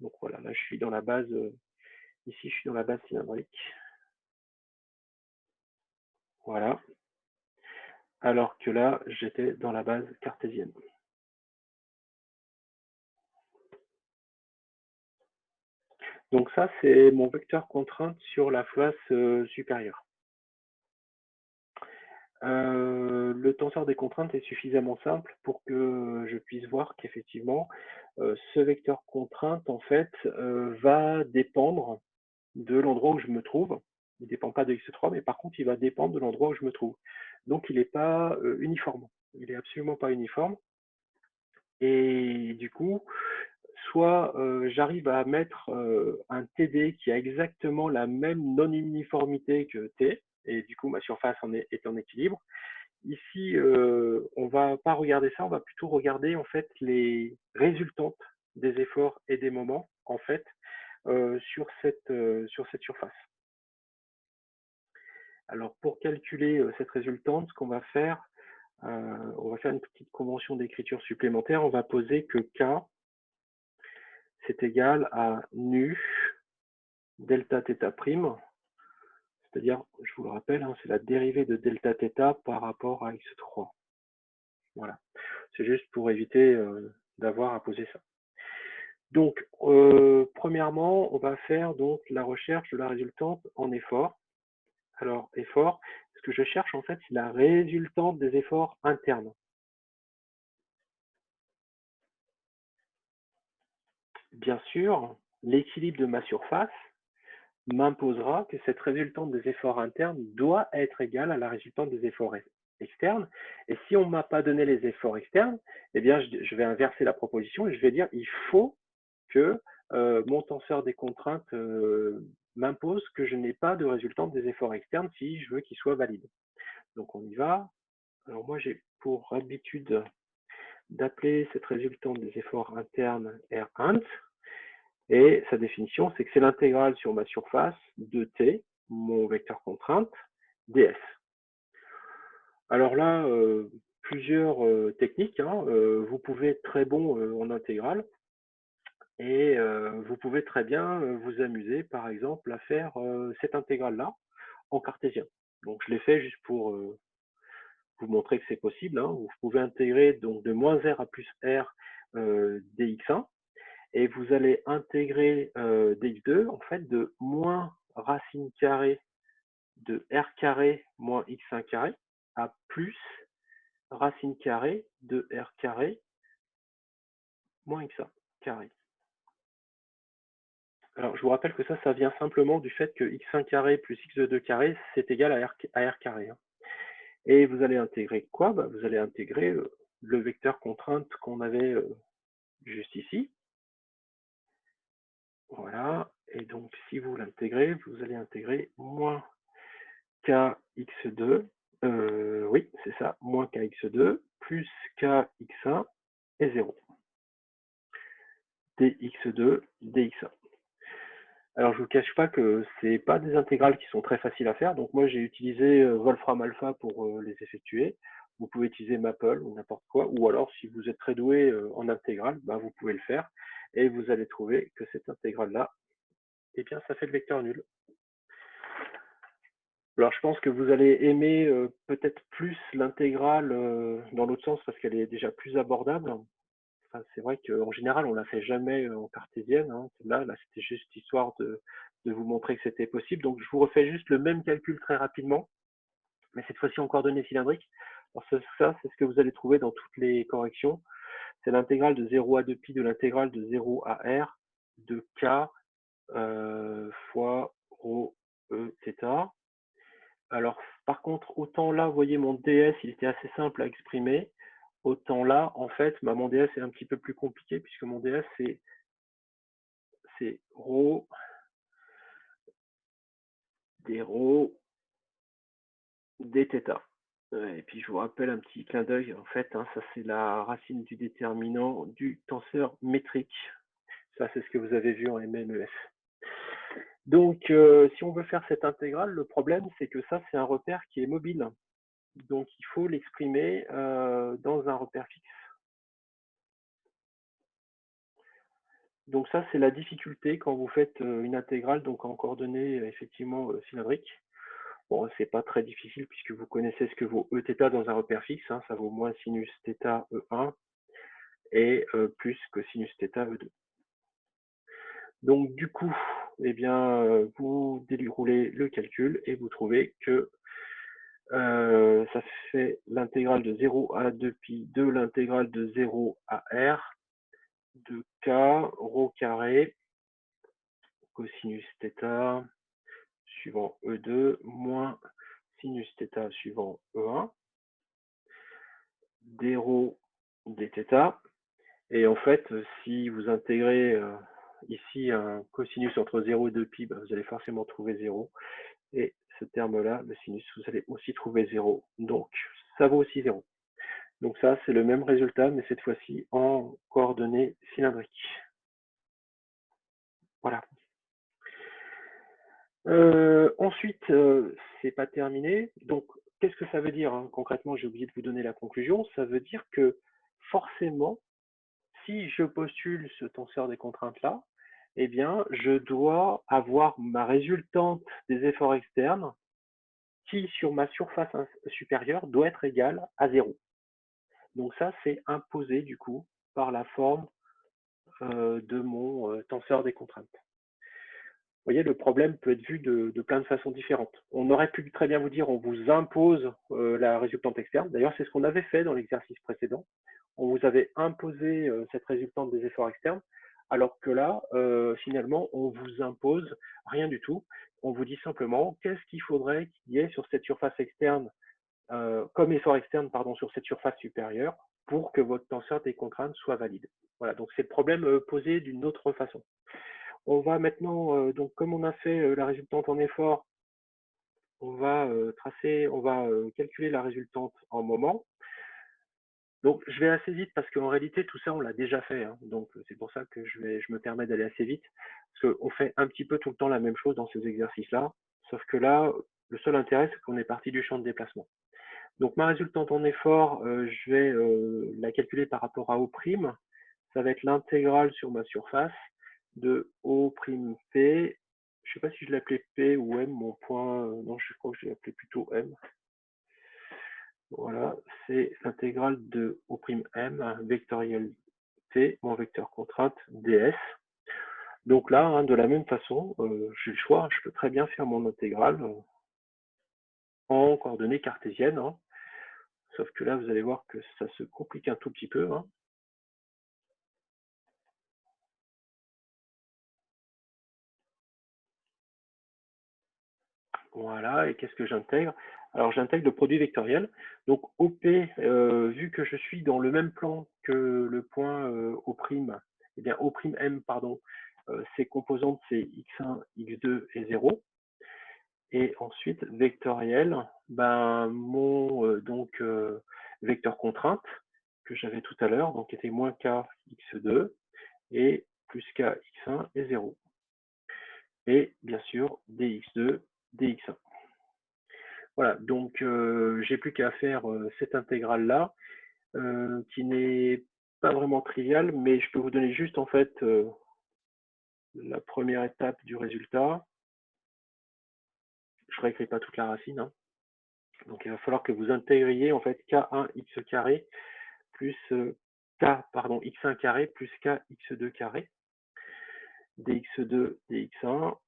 Donc voilà, là je suis dans la base, ici je suis dans la base cylindrique. Voilà. Alors que là, j'étais dans la base cartésienne. Donc ça, c'est mon vecteur contrainte sur la face supérieure. Le tenseur des contraintes est suffisamment simple pour que je puisse voir qu'effectivement, ce vecteur contrainte, en fait, va dépendre de l'endroit où je me trouve. Il ne dépend pas de x3, mais par contre, il va dépendre de l'endroit où je me trouve. Donc, il n'est pas uniforme. Il n'est absolument pas uniforme. Et du coup, soit j'arrive à mettre un TD qui a exactement la même non-uniformité que T, et du coup, ma surface est en équilibre. Ici, on va pas regarder ça, on va plutôt regarder en fait les résultantes des efforts et des moments en fait sur cette surface. Alors pour calculer cette résultante, ce qu'on va faire, on va faire une petite convention d'écriture supplémentaire. On va poser que K c'est égal à nu delta θ prime, c'est-à-dire, je vous le rappelle, hein, c'est la dérivée de delta θ par rapport à x3. Voilà, c'est juste pour éviter d'avoir à poser ça. Donc, premièrement, on va faire donc la recherche de la résultante en effort. Alors, effort, ce que je cherche en fait, c'est la résultante des efforts internes. Bien sûr, l'équilibre de ma surface m'imposera que cette résultante des efforts internes doit être égale à la résultante des efforts externes. Et si on ne m'a pas donné les efforts externes, eh bien, je vais inverser la proposition et je vais dire il faut que mon tenseur des contraintes m'impose que je n'ai pas de résultante des efforts externes si je veux qu'il soit valide. Donc on y va. Alors moi j'ai pour habitude d'appeler cette résultante des efforts internes R1. Et sa définition, c'est que c'est l'intégrale sur ma surface de T, mon vecteur contrainte, ds. Alors là, plusieurs techniques. Hein, vous pouvez être très bon en intégrale. Et vous pouvez très bien vous amuser, par exemple, à faire cette intégrale-là en cartésien. Donc, je l'ai fait juste pour vous montrer que c'est possible. Hein. Vous pouvez intégrer donc de moins r à plus r dx1 et vous allez intégrer dx2 en fait de moins racine carrée de r carré moins x1 carré à plus racine carrée de r carré moins x1 carré. Alors, je vous rappelle que ça vient simplement du fait que x1 carré plus x2 carré, c'est égal à r carré. Hein. Et vous allez intégrer quoi? Vous allez intégrer le vecteur contrainte qu'on avait juste ici. Voilà. Et donc, si vous l'intégrez, vous allez intégrer moins kx2 Oui, c'est ça, moins kx2 plus kx1 est 0. dx2, dx1. Alors, je ne vous cache pas que ce n'est pas des intégrales qui sont très faciles à faire. Donc, moi, j'ai utilisé Wolfram Alpha pour les effectuer. Vous pouvez utiliser Maple ou n'importe quoi. Ou alors, si vous êtes très doué en intégrale, bah, vous pouvez le faire. Et vous allez trouver que cette intégrale-là, eh bien, ça fait le vecteur nul. Alors, je pense que vous allez aimer peut-être plus l'intégrale dans l'autre sens parce qu'elle est déjà plus abordable. Enfin, c'est vrai qu'en général, on ne la fait jamais en cartésienne. Hein. Là, c'était juste histoire de vous montrer que c'était possible. Donc, je vous refais juste le même calcul très rapidement, mais cette fois-ci en coordonnées cylindriques. Alors, ça, c'est ce que vous allez trouver dans toutes les corrections. C'est l'intégrale de 0 à 2pi de l'intégrale de 0 à r de k fois rho e θ. Alors, par contre, autant là, vous voyez, mon ds, il était assez simple à exprimer. Autant là, en fait, bah, mon ds est un petit peu plus compliqué puisque mon ds, c'est rho des rho dθ. Et puis, je vous rappelle un petit clin d'œil, en fait, hein, ça, c'est la racine du déterminant du tenseur métrique. Ça, c'est ce que vous avez vu en MMEF. Donc, si on veut faire cette intégrale, le problème, c'est que ça, c'est un repère qui est mobile. Donc, il faut l'exprimer dans un repère fixe. Donc ça, c'est la difficulté quand vous faites une intégrale, donc en coordonnées effectivement cylindriques. Bon, c'est pas très difficile puisque vous connaissez ce que vaut Eθ dans un repère fixe, hein, ça vaut moins sinus θ E1 et plus cosinus θ E2. Donc du coup, eh bien, vous déroulez le calcul et vous trouvez que ça fait l'intégrale de 0 à 2pi de l'intégrale de 0 à r de k rho carré cosinus θ suivant E2 moins sinus θ suivant E1 d rho dθ. Et en fait, si vous intégrez ici un cosinus entre 0 et 2pi, bah, vous allez forcément trouver 0. Et ce terme-là, le sinus, vous allez aussi trouver 0. Donc, ça vaut aussi 0. Donc ça, c'est le même résultat, mais cette fois-ci en coordonnées cylindriques. Voilà. Ensuite, c'est pas terminé. Donc, qu'est-ce que ça veut dire hein concrètement? J'ai oublié de vous donner la conclusion. Ça veut dire que forcément, si je postule ce tenseur des contraintes-là, eh bien, je dois avoir ma résultante des efforts externes qui, sur ma surface supérieure, doit être égale à 0. Donc ça, c'est imposé du coup par la forme de mon tenseur des contraintes. Vous voyez, le problème peut être vu de plein de façons différentes. On aurait pu très bien vous dire on vous impose la résultante externe. D'ailleurs, c'est ce qu'on avait fait dans l'exercice précédent. On vous avait imposé cette résultante des efforts externes, alors que là, finalement, on vous impose rien du tout. On vous dit simplement qu'est-ce qu'il faudrait qu'il y ait sur cette surface externe, comme effort externe, pardon, sur cette surface supérieure, pour que votre tenseur des contraintes soit valide. Voilà, donc c'est le problème posé d'une autre façon. On va maintenant, donc comme on a fait la résultante en effort, on va calculer la résultante en moment. Donc je vais assez vite parce qu'en réalité tout ça on l'a déjà fait, hein. Donc c'est pour ça que je me permets d'aller assez vite, parce qu'on fait un petit peu tout le temps la même chose dans ces exercices-là, sauf que là, le seul intérêt c'est qu'on est parti du champ de déplacement. Donc ma résultante en effort, je vais la calculer par rapport à O', ça va être l'intégrale sur ma surface de O'P. Je ne sais pas si je l'appelais P ou M, mon point, non, je crois que je l'ai appelé plutôt M. Voilà, c'est l'intégrale de O'M vectoriel T, mon vecteur contrainte ds. Donc là, hein, de la même façon, j'ai le choix, je peux très bien faire mon intégrale en coordonnées cartésiennes, hein. Sauf que là, vous allez voir que ça se complique un tout petit peu, hein. Voilà, et qu'est-ce que j'intègre? Alors j'intègre le produit vectoriel. Donc OP, vu que je suis dans le même plan que le point O', eh bien O'M, pardon, ses composantes c'est x1, x2 et 0. Et ensuite, vectoriel, ben, mon vecteur contrainte que j'avais tout à l'heure, donc était moins k x2 et plus k x1 est 0. Et bien sûr, dx2, dx1. Voilà, donc j'ai plus qu'à faire cette intégrale-là, qui n'est pas vraiment triviale, mais je peux vous donner juste en fait la première étape du résultat. Je ne réécris pas toute la racine, hein. Donc il va falloir que vous intégriez en fait k1 x carré plus x1 carré plus k x2 carré, dx2 dx1,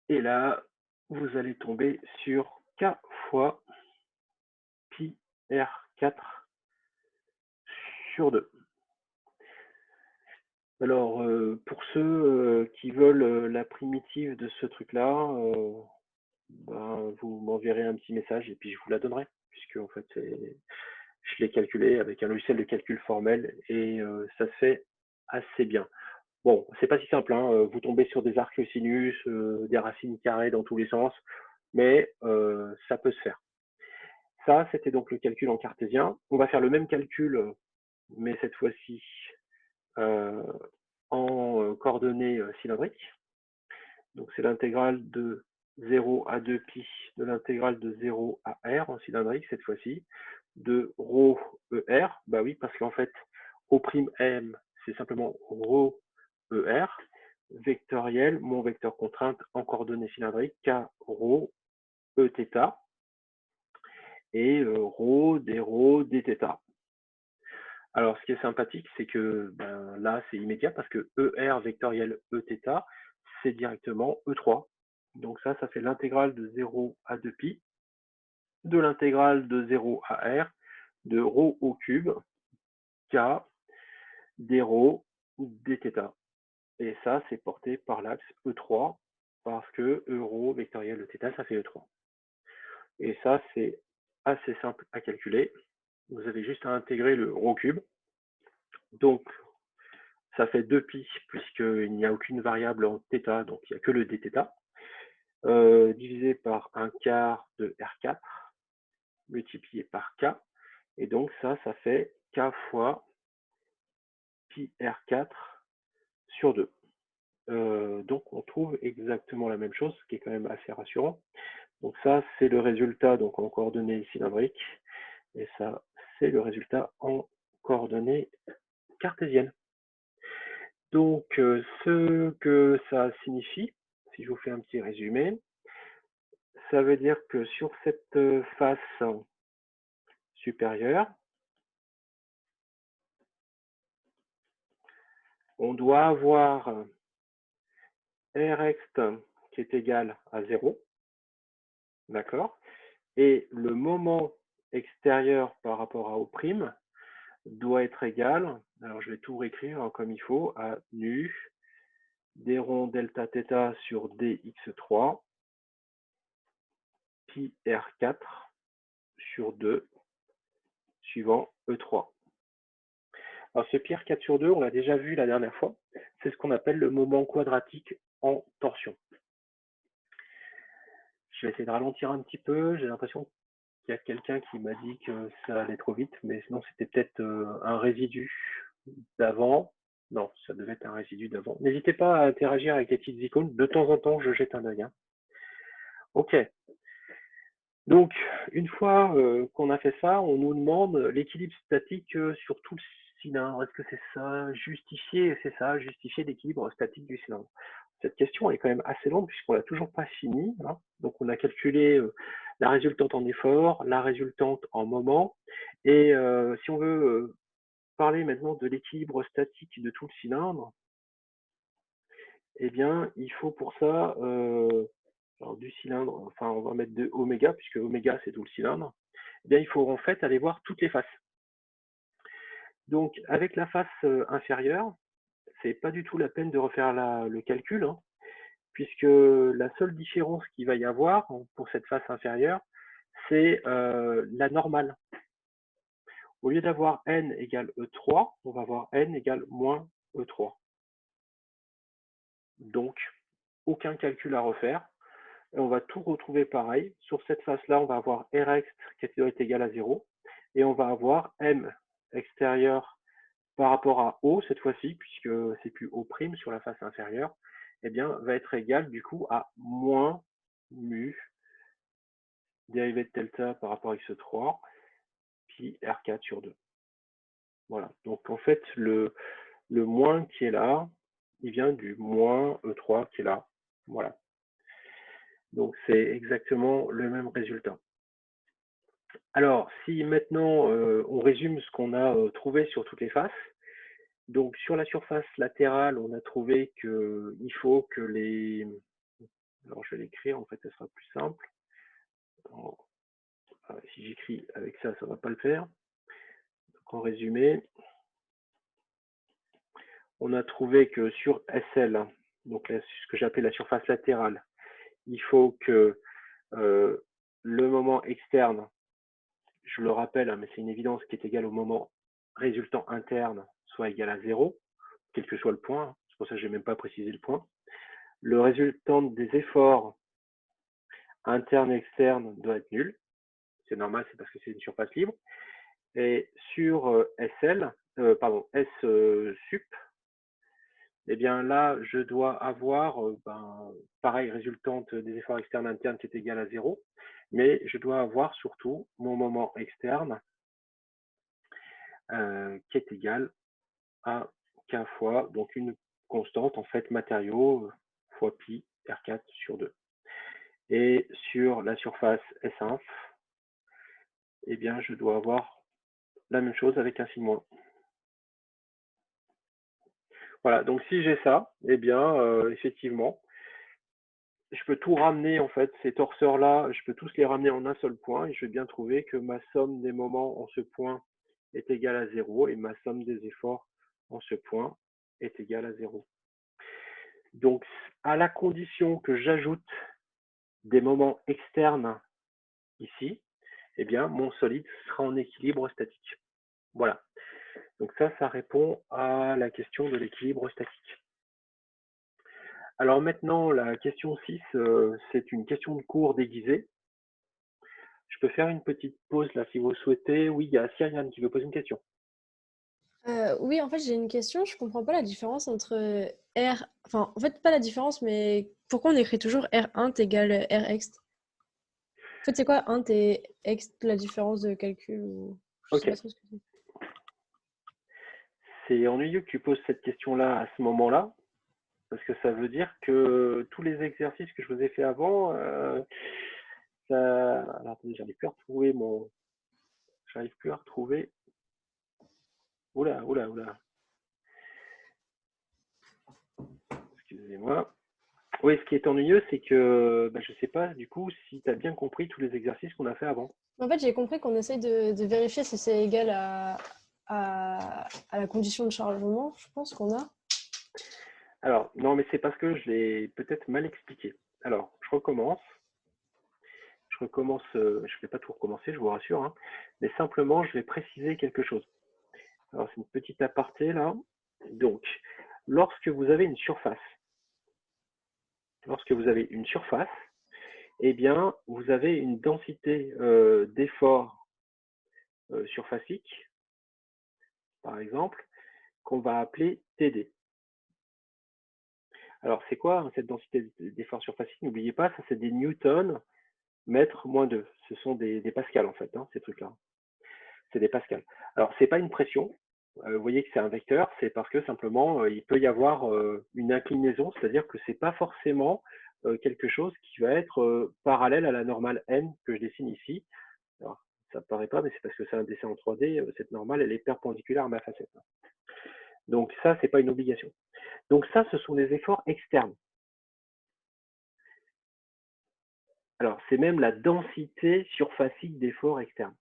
et là vous allez tomber sur k fois pi r4 sur 2. Alors pour ceux qui veulent la primitive de ce truc-là, ben, vous m'enverrez un petit message et puis je vous la donnerai, puisque en fait je l'ai calculé avec un logiciel de calcul formel et ça se fait assez bien. Bon, c'est pas si simple, hein. Vous tombez sur des arcs sinus, des racines carrées dans tous les sens, mais ça peut se faire. Ça, c'était donc le calcul en cartésien. On va faire le même calcul, mais cette fois-ci en coordonnées cylindriques. Donc c'est l'intégrale de 0 à 2pi de l'intégrale de 0 à r en cylindrique cette fois-ci, de ρ ER, bah oui, parce qu'en fait, O'M, c'est simplement ρ ER, vectoriel, mon vecteur contrainte en coordonnées cylindriques, K ρ Eθ, et ρ d ρ dθ. Alors, ce qui est sympathique, c'est que ben, là, c'est immédiat parce que ER vectoriel Eθ, c'est directement E3. Donc ça fait l'intégrale de 0 à 2pi, de l'intégrale de 0 à r, de ρ au cube, k, d ρ, dθ. Et ça, c'est porté par l'axe E3, parce que euro vectoriel Eθ, ça fait E3. Et ça, c'est assez simple à calculer. Vous avez juste à intégrer le ρ cube. Donc, ça fait 2pi, puisqu'il n'y a aucune variable en θ, donc il n'y a que le dθ, divisé par un quart de R4, multiplié par K, et donc ça fait K fois pi R4 sur 2. Donc on trouve exactement la même chose, ce qui est quand même assez rassurant. Donc ça, c'est le résultat donc en coordonnées cylindriques, et ça, c'est le résultat en coordonnées cartésiennes. Donc, ce que ça signifie, si je vous fais un petit résumé, ça veut dire que sur cette face supérieure, on doit avoir Rxt qui est égal à 0, d'accord? Et le moment extérieur par rapport à O' doit être égal, alors je vais tout réécrire comme il faut, à nu d rond delta θ sur dx3 pi r4 sur 2 suivant E3. Alors ce pi r4 sur 2, on l'a déjà vu la dernière fois, c'est ce qu'on appelle le moment quadratique en torsion. Je vais essayer de ralentir un petit peu, j'ai l'impression qu'il y a quelqu'un qui m'a dit que ça allait trop vite, mais sinon c'était peut-être un résidu d'avant. Non, ça devait être un résidu d'avant. N'hésitez pas à interagir avec les petites icônes, de temps en temps je jette un œil. Hein. Ok. Donc, une fois qu'on a fait ça, on nous demande l'équilibre statique sur tout le cylindre. Est-ce que c'est ça? Justifier, c'est ça, justifier l'équilibre statique du cylindre. Cette question est quand même assez longue puisqu'on l'a toujours pas finie. Hein. Donc, on a calculé la résultante en effort, la résultante en moment. Et si on veut parler maintenant de l'équilibre statique de tout le cylindre, eh bien, il faut pour ça alors, du cylindre, enfin on va mettre de oméga, puisque oméga c'est tout le cylindre, eh bien il faut en fait aller voir toutes les faces. Donc avec la face inférieure, c'est pas du tout la peine de refaire le calcul, hein, puisque la seule différence qu'il va y avoir pour cette face inférieure, c'est la normale. Au lieu d'avoir n égale E3, on va avoir n égale moins E3. Donc, aucun calcul à refaire. Et on va tout retrouver pareil. Sur cette face-là, on va avoir Rext qui est égal à 0. Et on va avoir M extérieur par rapport à O cette fois-ci, puisque c'est plus O' sur la face inférieure, eh bien, va être égal du coup à moins mu dérivé de delta par rapport à x3, puis R4 sur 2. Voilà. Donc en fait, le moins qui est là, il vient du moins E3 qui est là. Voilà. Donc c'est exactement le même résultat. Alors, si maintenant on résume ce qu'on a trouvé sur toutes les faces, donc sur la surface latérale, on a trouvé qu'il faut que les... Alors je vais l'écrire, en fait, ce sera plus simple. Alors, si j'écris avec ça, ça ne va pas le faire. Donc, en résumé, on a trouvé que sur SL, donc là, ce que j'appelle la surface latérale, il faut que le moment externe, je le rappelle, hein, mais c'est une évidence qui est égale au moment résultant interne, soit égal à 0, quel que soit le point. Hein. C'est pour ça que je n'ai même pas précisé le point. Le résultant des efforts internes et externes doit être nul. C'est normal, c'est parce que c'est une surface libre. Et sur SL, pardon, S sup, eh bien là, je dois avoir, pareil, résultante des efforts externes internes qui est égal à 0, mais je dois avoir surtout mon moment externe qui est égal à K fois, donc une constante, en fait, matériaux fois pi R4 sur 2. Et sur la surface S1, eh bien, je dois avoir la même chose avec un signe moins. Voilà, donc si j'ai ça, eh bien, effectivement, je peux tout ramener, en fait, ces torseurs-là, je peux tous les ramener en un seul point, et je vais bien trouver que ma somme des moments en ce point est égale à 0, et ma somme des efforts en ce point est égale à 0. Donc, à la condition que j'ajoute des moments externes ici, eh bien, mon solide sera en équilibre statique. Voilà. Donc ça répond à la question de l'équilibre statique. Alors maintenant, la question 6, c'est une question de cours déguisée. Je peux faire une petite pause là si vous le souhaitez. Oui, il y a Cyriane qui veut poser une question. Oui, en fait, j'ai une question. Je comprends pas la différence entre R... Enfin, en fait, pas la différence, mais pourquoi on écrit toujours R1 égale Rxt? En fait, c'est quoi int et ext, la différence de calcul ou... Je sais Ok. pas trop ce que c'est. C'est ennuyeux que tu poses cette question-là à ce moment-là, parce que ça veut dire que tous les exercices que je vous ai fait avant, ça... Alors, attendez, j'arrive plus à retrouver mon... J'arrive plus à retrouver... Oula, oula, oula. Excusez-moi. Oui, ce qui est ennuyeux, c'est que je ne sais pas du coup si tu as bien compris tous les exercices qu'on a fait avant. En fait, j'ai compris qu'on essaye de vérifier si c'est égal à la condition de chargement, je pense qu'on a. Alors, non, mais c'est parce que je l'ai peut-être mal expliqué. Alors, je recommence. Je ne vais pas tout recommencer, je vous rassure, hein, mais simplement, je vais préciser quelque chose. Alors, c'est une petite aparté là. Donc, lorsque vous avez une surface, eh bien, vous avez une densité d'effort surfacique, par exemple, qu'on va appeler TD. Alors, c'est quoi hein, cette densité d'effort surfacique? N'oubliez pas, ça c'est des newtons mètre moins 2. Ce sont des pascals en fait, hein, ces trucs-là. C'est des pascals. Alors, c'est pas une pression. Vous voyez que c'est un vecteur, c'est parce que simplement, il peut y avoir une inclinaison, c'est-à-dire que c'est pas forcément quelque chose qui va être parallèle à la normale n que je dessine ici. Alors, ça ne paraît pas, mais c'est parce que c'est un dessin en 3D. Cette normale, elle est perpendiculaire à ma facette. Donc ça, c'est pas une obligation. Donc ça, ce sont des efforts externes. Alors, c'est même la densité surfacique d'efforts externes.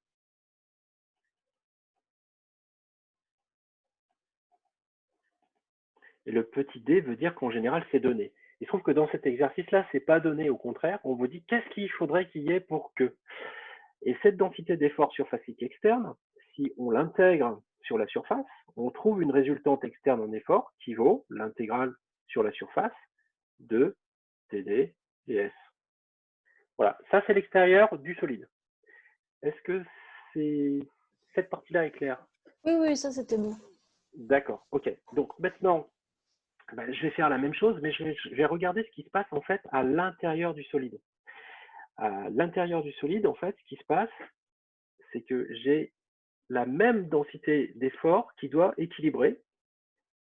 Et le petit d veut dire qu'en général, c'est donné. Il se trouve que dans cet exercice-là, ce n'est pas donné. Au contraire, on vous dit qu'est-ce qu'il faudrait qu'il y ait pour que. Et cette densité d'effort surfacique externe, si on l'intègre sur la surface, on trouve une résultante externe en effort qui vaut l'intégrale sur la surface de TD et S. Voilà, ça c'est l'extérieur du solide. Est-ce que cette partie-là est claire? Oui, oui, ça c'était bon. D'accord, ok. Donc maintenant, ben, je vais faire la même chose, mais je vais regarder ce qui se passe en fait à l'intérieur du solide. À l'intérieur du solide, en fait, ce qui se passe, c'est que j'ai la même densité d'effort qui doit équilibrer,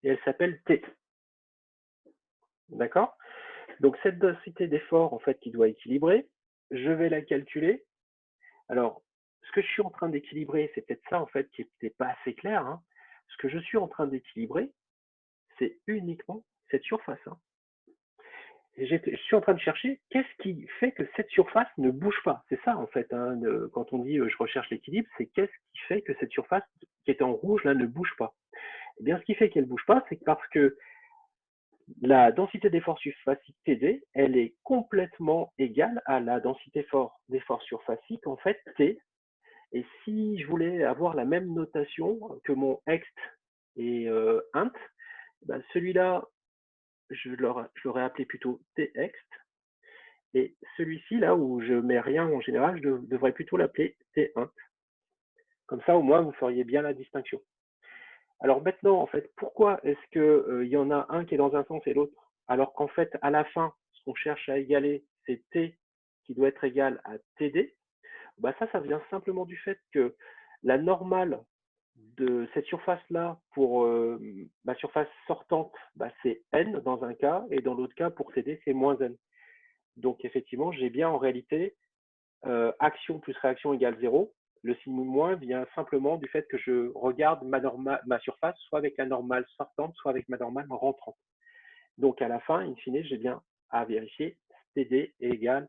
et elle s'appelle T. D'accord? Donc cette densité d'effort, en fait, qui doit équilibrer, je vais la calculer. Alors, ce que je suis en train d'équilibrer, c'est peut-être ça, en fait, qui n'était pas assez clair, hein. Ce que je suis en train d'équilibrer, c'est uniquement cette surface, hein. Et je suis en train de chercher qu'est-ce qui fait que cette surface ne bouge pas. C'est ça, en fait, hein, quand on dit je recherche l'équilibre, c'est qu'est-ce qui fait que cette surface qui est en rouge, là, ne bouge pas. Eh bien, ce qui fait qu'elle ne bouge pas, c'est parce que la densité d'effort surfacique TD, elle est complètement égale à la densité d'effort surfacique, en fait, T. Et si je voulais avoir la même notation que mon ext et int, ben celui-là, je l'aurais appelé plutôt text. Et celui-ci, là où je mets rien en général, je devrais plutôt l'appeler t1. Comme ça, au moins, vous feriez bien la distinction. Alors maintenant, en fait, pourquoi est-ce qu'il y en a un qui est dans un sens et l'autre, alors qu'en fait, à la fin, ce qu'on cherche à égaler, c'est t qui doit être égal à td. Bah ça vient simplement du fait que la normale de cette surface-là pour ma surface sortante, bah, c'est n dans un cas, et dans l'autre cas, pour td, c'est moins n. Donc effectivement, j'ai bien en réalité action plus réaction égale 0. Le signe moins vient simplement du fait que je regarde ma surface soit avec la normale sortante, soit avec ma normale rentrante. Donc à la fin, in fine, j'ai bien à vérifier TD est égal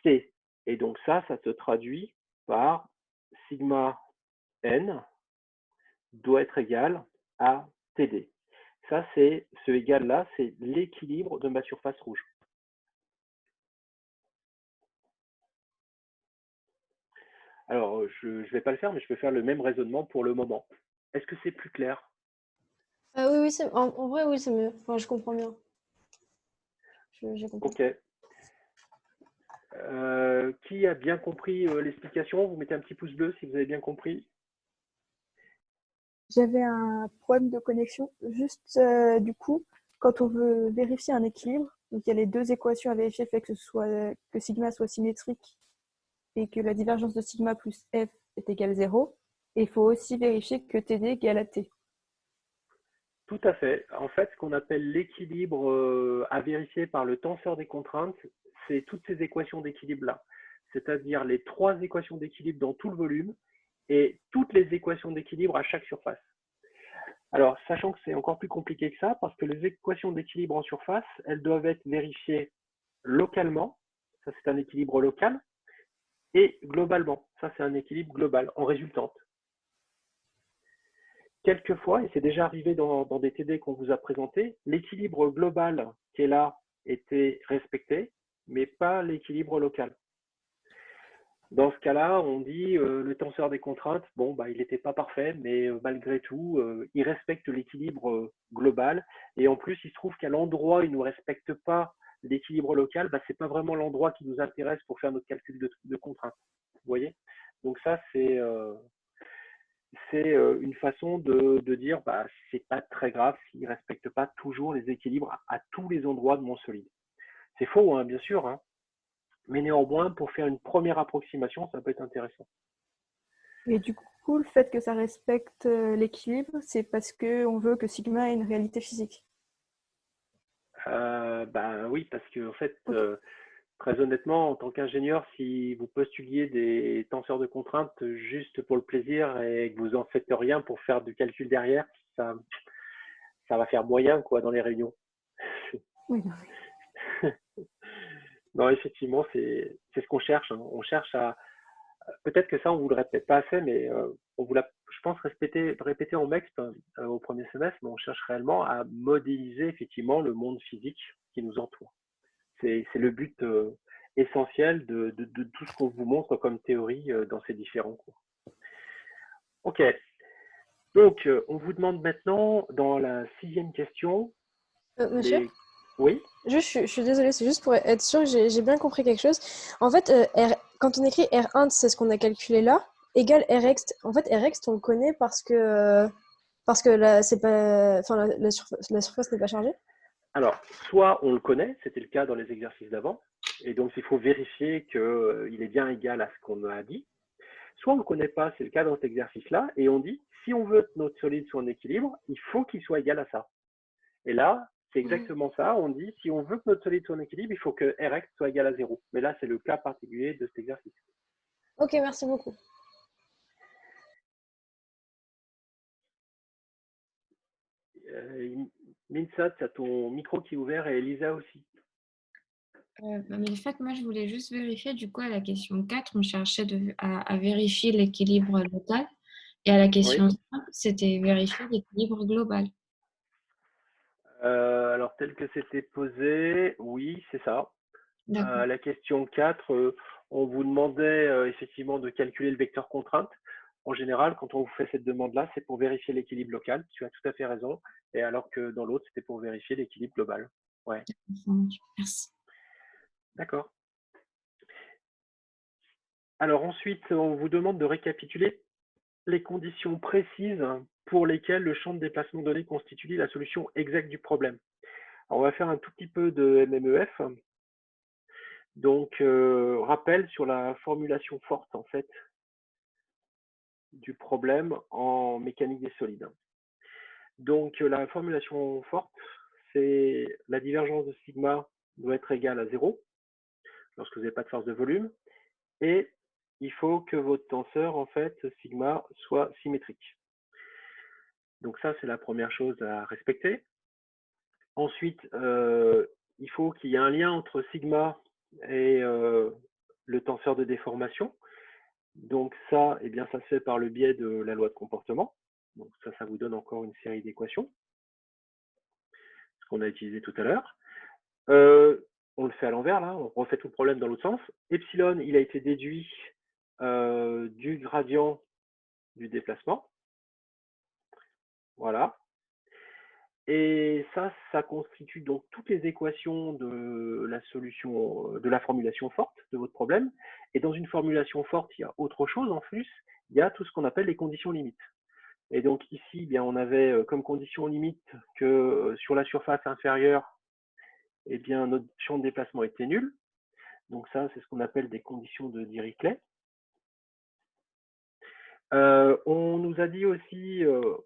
C. Et donc ça se traduit par sigma n doit être égal à TD. Ça, c'est ce égal-là, c'est l'équilibre de ma surface rouge. Alors, je ne vais pas le faire, mais je peux faire le même raisonnement pour le moment. Est-ce que c'est plus clair? Oui, oui, en vrai, oui, c'est mieux. Enfin, je comprends bien. J'ai compris. Ok. Qui a bien compris l'explication? Vous mettez un petit pouce bleu si vous avez bien compris. J'avais un problème de connexion. Juste, du coup, quand on veut vérifier un équilibre, donc il y a les deux équations à vérifier, fait que sigma soit symétrique et que la divergence de sigma plus f est égale 0. Et il faut aussi vérifier que TD est égal à T. Tout à fait. En fait, ce qu'on appelle l'équilibre à vérifier par le tenseur des contraintes, c'est toutes ces équations d'équilibre-là. C'est-à-dire les trois équations d'équilibre dans tout le volume et toutes les équations d'équilibre à chaque surface. Alors, sachant que c'est encore plus compliqué que ça, parce que les équations d'équilibre en surface, elles doivent être vérifiées localement, ça c'est un équilibre local, et globalement, ça c'est un équilibre global, en résultante. Quelquefois, et c'est déjà arrivé dans des TD qu'on vous a présentés, l'équilibre global qui est là était respecté, mais pas l'équilibre local. Dans ce cas-là, on dit le tenseur des contraintes, bon, bah, il n'était pas parfait, mais malgré tout, il respecte l'équilibre global. Et en plus, il se trouve qu'à l'endroit où il ne nous respecte pas l'équilibre local, bah, ce n'est pas vraiment l'endroit qui nous intéresse pour faire notre calcul de contraintes. Vous voyez? Donc ça, c'est une façon de dire bah, c'est pas très grave s'il ne respecte pas toujours les équilibres à tous les endroits de mon solide. C'est faux, hein, bien sûr, hein, mais néanmoins, pour faire une première approximation, ça peut être intéressant. Et du coup, le fait que ça respecte l'équilibre, c'est parce qu'on veut que sigma ait une réalité physique. Ben oui, parce que en fait, Ok. très honnêtement, en tant qu'ingénieur, si vous postuliez des tenseurs de contraintes juste pour le plaisir et que vous en faites rien pour faire du calcul derrière, ça va faire moyen quoi dans les réunions. Oui, non. Non, effectivement, c'est ce qu'on cherche, hein. On cherche à peut-être que ça on vous le répète pas assez, mais on vous l'a, je pense, répété en MEXP au premier semestre, mais on cherche réellement à modéliser effectivement le monde physique qui nous entoure. C'est le but essentiel de tout ce qu'on vous montre comme théorie dans ces différents cours. Ok, donc on vous demande maintenant dans la 6e question, Monsieur? les... Oui. Je suis désolée, c'est juste pour être sûre que j'ai bien compris quelque chose. En fait, quand on écrit R1, c'est ce qu'on a calculé là, égale Rx. En fait, Rx, on le connaît parce que là, c'est pas, enfin, la surface n'est pas chargée. Alors, soit on le connaît, c'était le cas dans les exercices d'avant, et donc il faut vérifier qu'il est bien égal à ce qu'on a dit. Soit on ne le connaît pas, c'est le cas dans cet exercice-là, et on dit, si on veut que notre solide soit en équilibre, il faut qu'il soit égal à ça. Et là, c'est Mhm. exactement ça. On dit, si on veut que notre solide soit en équilibre, il faut que Rx soit égal à 0. Mais là, c'est le cas particulier de cet exercice. Ok, merci beaucoup. Minsat, tu as ton micro qui est ouvert et Elisa aussi. Mais en fait, moi, je voulais juste vérifier, du coup, à la question 4, on cherchait à vérifier l'équilibre local. Et à la Oui. question 5, c'était vérifier l'équilibre global. Alors, tel que c'était posé, oui, c'est ça. D'accord. La question 4, on vous demandait effectivement de calculer le vecteur contrainte. En général, quand on vous fait cette demande-là, c'est pour vérifier l'équilibre local. Tu as tout à fait raison. Et alors que dans l'autre, c'était pour vérifier l'équilibre global. Ouais, Ça marche. Merci. d'accord. Alors ensuite, on vous demande de récapituler les conditions précises pour lesquelles le champ de déplacement donné constitue la solution exacte du problème. Alors, on va faire un tout petit peu de MMEF. Donc, rappel sur la formulation forte en fait du problème en mécanique des solides. Donc, la formulation forte, c'est la divergence de sigma doit être égale à 0 lorsque vous n'avez pas de force de volume, et il faut que votre tenseur, en fait, sigma, soit symétrique. Donc ça, c'est la première chose à respecter. Ensuite, il faut qu'il y ait un lien entre sigma et le tenseur de déformation. Donc ça, eh bien, ça se fait par le biais de la loi de comportement. Donc ça vous donne encore une série d'équations, ce qu'on a utilisé tout à l'heure. On le fait à l'envers, là, on refait tout le problème dans l'autre sens. Epsilon, il a été déduit du gradient du déplacement. Voilà. Et ça constitue donc toutes les équations de la solution, de la formulation forte de votre problème. Et dans une formulation forte, il y a autre chose en plus, il y a tout ce qu'on appelle les conditions limites. Et donc ici, eh bien, on avait comme condition limite que sur la surface inférieure, eh bien, notre champ de déplacement était nul. Donc ça, c'est ce qu'on appelle des conditions de Dirichlet. On nous a dit aussi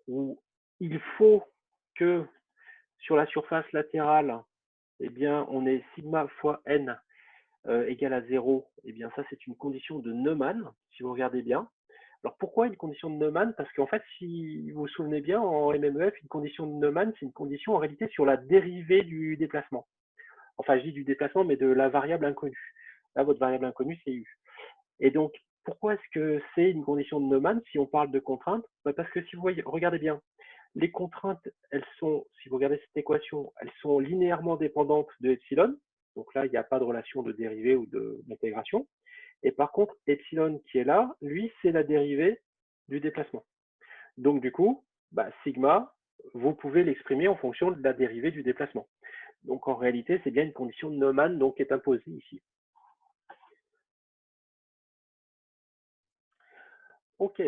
où il faut que sur la surface latérale, eh bien, on ait sigma fois n égale à 0. Eh bien, ça, c'est une condition de Neumann, si vous regardez bien. Alors, pourquoi une condition de Neumann? Parce qu'en fait, si vous vous souvenez bien, en MMEF, une condition de Neumann, c'est une condition en réalité sur la dérivée du déplacement. Enfin, je dis du déplacement, mais de la variable inconnue. Là, votre variable inconnue, c'est U. Et donc, pourquoi est-ce que c'est une condition de Neumann si on parle de contraintes? Parce que si vous voyez, regardez bien, les contraintes, elles sont, si vous regardez cette équation, elles sont linéairement dépendantes de epsilon. Donc là, il n'y a pas de relation de dérivée ou d'intégration. Et par contre, epsilon qui est là, lui, c'est la dérivée du déplacement. Donc du coup, sigma, vous pouvez l'exprimer en fonction de la dérivée du déplacement. Donc en réalité, c'est bien une condition de Neumann donc, qui est imposée ici. Ok,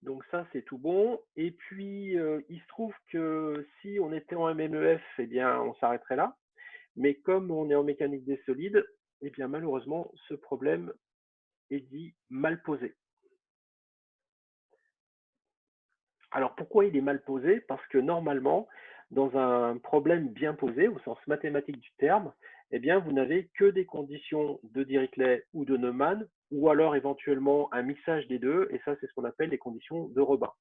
donc ça c'est tout bon. Et puis il se trouve que si on était en MMEF, eh bien on s'arrêterait là. Mais comme on est en mécanique des solides, eh bien malheureusement ce problème est dit mal posé. Alors pourquoi il est mal posé? Parce que normalement, dans un problème bien posé, au sens mathématique du terme, eh bien vous n'avez que des conditions de Dirichlet ou de Neumann, ou alors éventuellement un mixage des deux, et ça c'est ce qu'on appelle les conditions de Robin.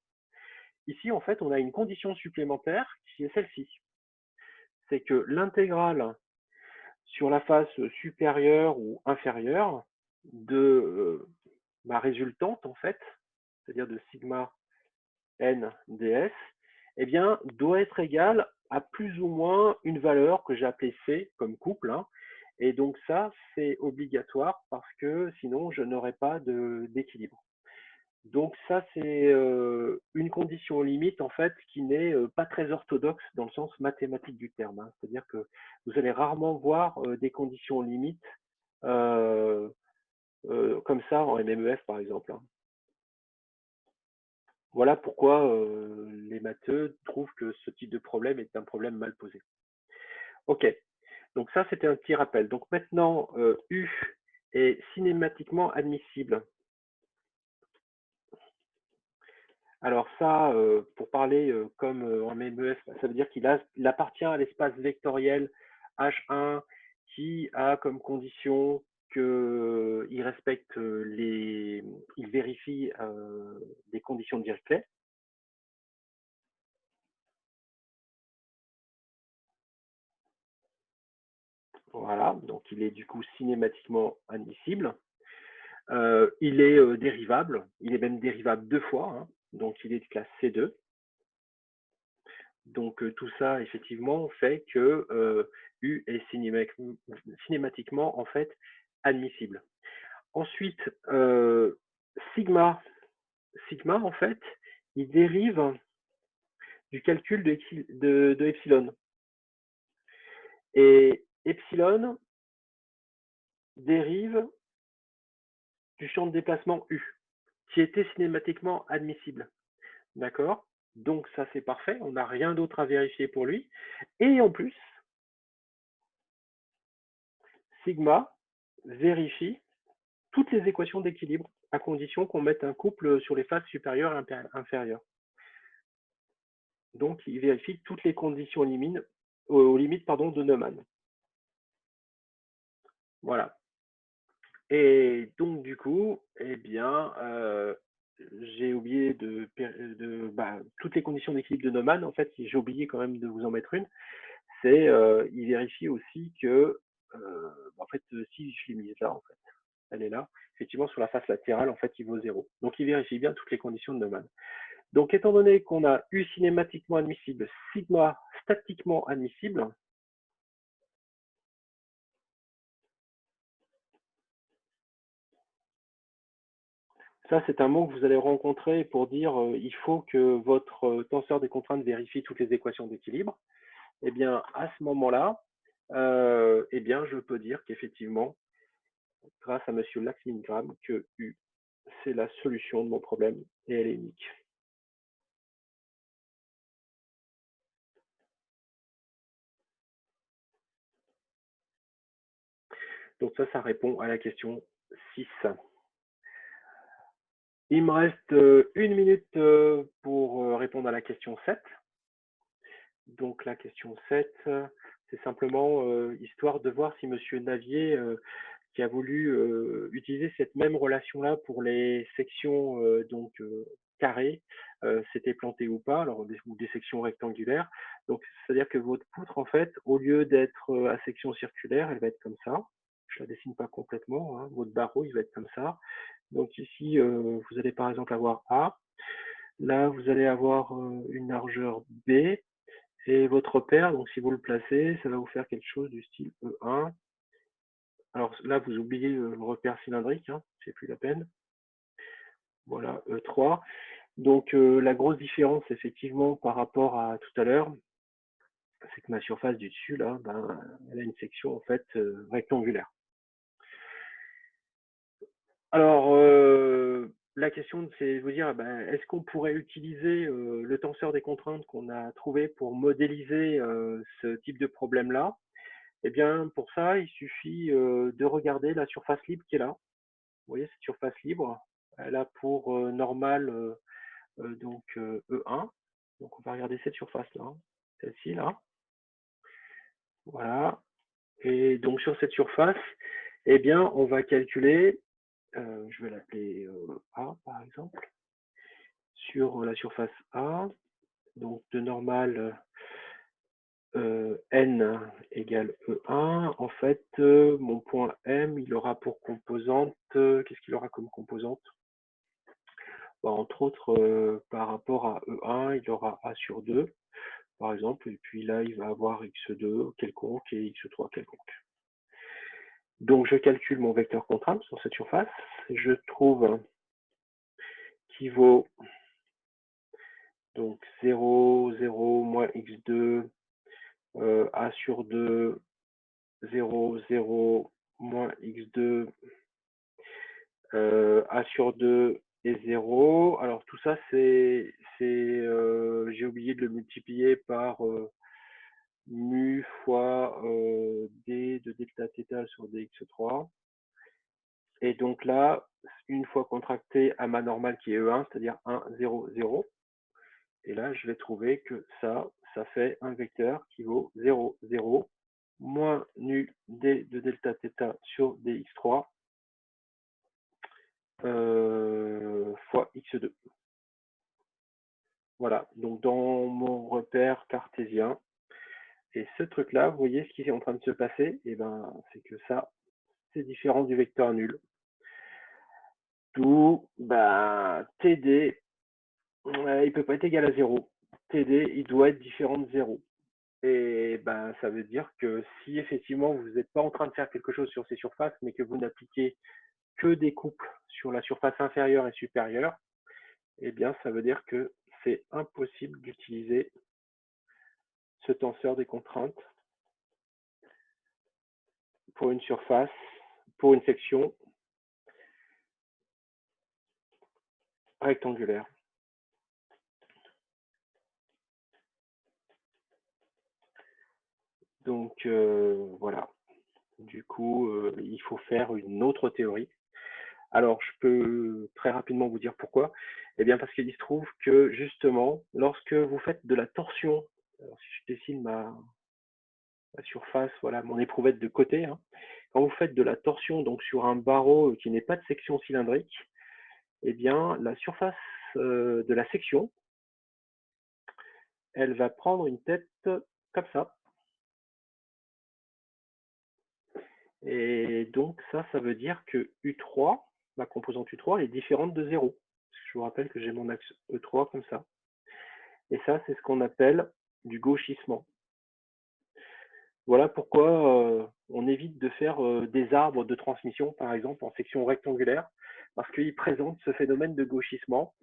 Ici, en fait, on a une condition supplémentaire qui est celle-ci. C'est que l'intégrale sur la face supérieure ou inférieure de ma résultante, en fait, c'est-à-dire de sigma n ds, eh bien, doit être égale à plus ou moins une valeur que j'ai appelée C comme couple. Hein. Et donc ça, c'est obligatoire parce que sinon, je n'aurai pas d'équilibre. Donc ça, c'est une condition limite, en fait, qui n'est pas très orthodoxe dans le sens mathématique du terme, hein. C'est-à-dire que vous allez rarement voir des conditions limites comme ça en MMEF, par exemple, hein. Voilà pourquoi les matheux trouvent que ce type de problème est un problème mal posé. Ok, donc ça, c'était un petit rappel. Donc maintenant, U est cinématiquement admissible. Alors ça, pour parler comme en MEF, ça veut dire qu'il appartient à l'espace vectoriel H1 qui a comme condition qu'il respecte il vérifie des conditions de Dirichlet. Voilà, donc il est du coup cinématiquement admissible. Il est dérivable, il est même dérivable 2 fois, hein, donc il est de classe C2. Donc tout ça, effectivement, fait que U est cinématiquement en fait admissible. Ensuite, sigma, en fait, il dérive du calcul de epsilon. Et epsilon dérive du champ de déplacement U, qui était cinématiquement admissible. D'accord? Donc ça, c'est parfait. On n'a rien d'autre à vérifier pour lui. Et en plus, sigma vérifie toutes les équations d'équilibre à condition qu'on mette un couple sur les faces supérieures et inférieures. Donc, il vérifie toutes les conditions aux limites de Neumann. Voilà. Et donc, du coup, eh bien, j'ai oublié toutes les conditions d'équilibre de Neumann. En fait, j'ai oublié quand même de vous en mettre une. C'est, il vérifie aussi que, en fait, si je l'ai mise là, en fait, elle est là. Effectivement, sur la face latérale, en fait, il vaut 0. Donc, il vérifie bien toutes les conditions de Neumann. Donc, étant donné qu'on a U cinématiquement admissible, sigma statiquement admissible, ça, c'est un mot que vous allez rencontrer pour dire il faut que votre tenseur des contraintes vérifie toutes les équations d'équilibre. Eh bien, à ce moment-là, eh bien, je peux dire qu'effectivement, grâce à Monsieur Lax-Milgram, que U, c'est la solution de mon problème et elle est unique. Donc ça répond à la question 6. Il me reste 1 minute pour répondre à la question 7. Donc la question 7, c'est simplement histoire de voir si Monsieur Navier, qui a voulu utiliser cette même relation-là pour les sections carrées, s'était planté ou pas, alors ou des sections rectangulaires. Donc c'est-à-dire que votre poutre, en fait, au lieu d'être à section circulaire, elle va être comme ça. Je la dessine pas complètement, hein. Votre barreau, il va être comme ça. Donc ici, vous allez par exemple avoir A. Là, vous allez avoir une largeur B. Et votre repère, donc si vous le placez, ça va vous faire quelque chose du style E1. Alors là, vous oubliez le repère cylindrique, hein, c'est plus la peine. Voilà, E3. Donc la grosse différence, effectivement, par rapport à tout à l'heure, c'est que ma surface du dessus, là, elle a une section en fait rectangulaire. Alors, la question, c'est de vous dire, est-ce qu'on pourrait utiliser le tenseur des contraintes qu'on a trouvé pour modéliser ce type de problème-là? Eh bien, pour ça, il suffit de regarder la surface libre qui est là. Vous voyez cette surface libre, elle a pour normale E1. Donc, on va regarder cette surface-là, celle-ci, là. Voilà. Et donc, sur cette surface, eh bien, on va calculer, je vais l'appeler A, par exemple, sur la surface A, donc de normale n égale E1, en fait, mon point M, il aura pour composante, qu'est-ce qu'il aura comme composante? Entre autres, par rapport à E1, il aura A sur 2, par exemple, et puis là, il va avoir X2 quelconque et X3 quelconque. Donc, je calcule mon vecteur contrainte sur cette surface, je trouve qui vaut donc 0, 0, moins x2, a sur 2, 0, 0, moins x2, a sur 2 et 0. Alors tout ça, j'ai oublié de le multiplier par mu fois d de delta θ sur dx3. Et donc là, une fois contracté à ma normale qui est E1, c'est-à-dire 1, 0, 0, et là, je vais trouver que ça fait un vecteur qui vaut 0, 0, moins nu d de delta θ sur dx3 fois x2. Voilà, donc dans mon repère cartésien. Et ce truc-là, vous voyez ce qui est en train de se passer, et ben, c'est que ça, c'est différent du vecteur nul. D'où ben, TD, il ne peut pas être égal à 0. TD, il doit être différent de 0. Et ben, ça veut dire que si effectivement vous n'êtes pas en train de faire quelque chose sur ces surfaces, mais que vous n'appliquez que des couples sur la surface inférieure et supérieure, eh bien, ça veut dire que c'est impossible d'utiliser ce tenseur des contraintes pour une surface, pour une section rectangulaire. Donc, voilà. Du coup, il faut faire une autre théorie. Alors, je peux très rapidement vous dire pourquoi. Eh bien, parce qu'il se trouve que, justement, lorsque vous faites de la torsion, alors si je dessine ma surface, voilà, mon éprouvette de côté, hein, quand vous faites de la torsion donc sur un barreau qui n'est pas de section cylindrique, eh bien, la surface de la section, elle va prendre une tête comme ça. Et donc, ça veut dire que U3, ma composante U3, elle est différente de 0. Je vous rappelle que j'ai mon axe E3 comme ça. Et ça, c'est ce qu'on appelle du gauchissement. Voilà pourquoi on évite de faire des arbres de transmission, par exemple, en section rectangulaire, parce qu'ils présentent ce phénomène de gauchissement.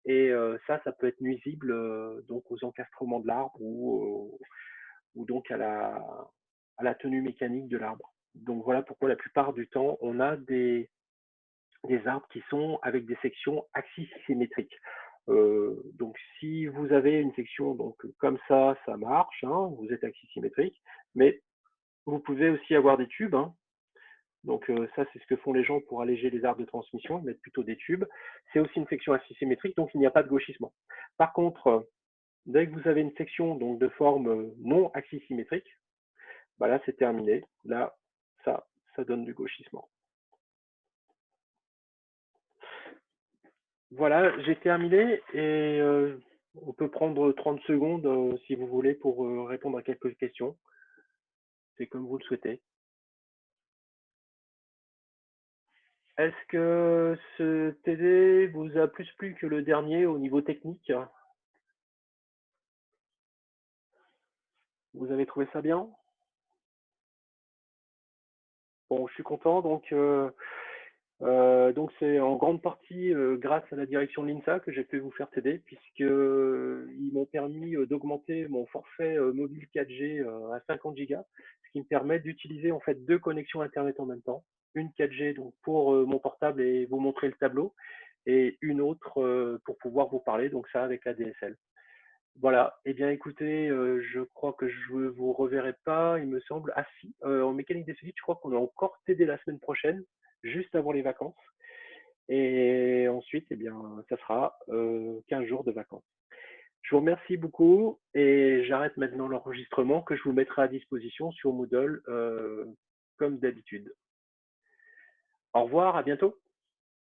Et ça peut être nuisible donc aux encastrements de l'arbre ou donc à la tenue mécanique de l'arbre. Donc voilà pourquoi la plupart du temps, on a des arbres qui sont avec des sections axisymétriques. Donc si vous avez une section donc comme ça marche, hein, vous êtes axisymétrique, mais vous pouvez aussi avoir des tubes. Hein. Donc ça, c'est ce que font les gens pour alléger les arbres de transmission, ils mettent plutôt des tubes. C'est aussi une section axisymétrique, donc il n'y a pas de gauchissement. Par contre, dès que vous avez une section donc, de forme non axisymétrique, bah là, c'est terminé. Là, ça donne du gauchissement. Voilà, j'ai terminé et on peut prendre 30 secondes si vous voulez pour répondre à quelques questions. C'est comme vous le souhaitez. Est-ce que ce TD vous a plus plu que le dernier au niveau technique? Vous avez trouvé ça bien? Bon, je suis content. Donc c'est en grande partie grâce à la direction de l'INSA que j'ai pu vous faire TD, puisqu'ils m'ont permis d'augmenter mon forfait mobile 4G à 50 Go, ce qui me permet d'utiliser en fait deux connexions Internet en même temps. Une 4G donc pour mon portable et vous montrer le tableau, et une autre pour pouvoir vous parler, donc ça avec la DSL. Voilà, eh bien écoutez, je crois que je ne vous reverrai pas, il me semble. Ah si, en mécanique des solides, je crois qu'on a encore TD la semaine prochaine, juste avant les vacances. Et ensuite, eh bien, ça sera 15 jours de vacances. Je vous remercie beaucoup et j'arrête maintenant l'enregistrement que je vous mettrai à disposition sur Moodle comme d'habitude. Au revoir, à bientôt.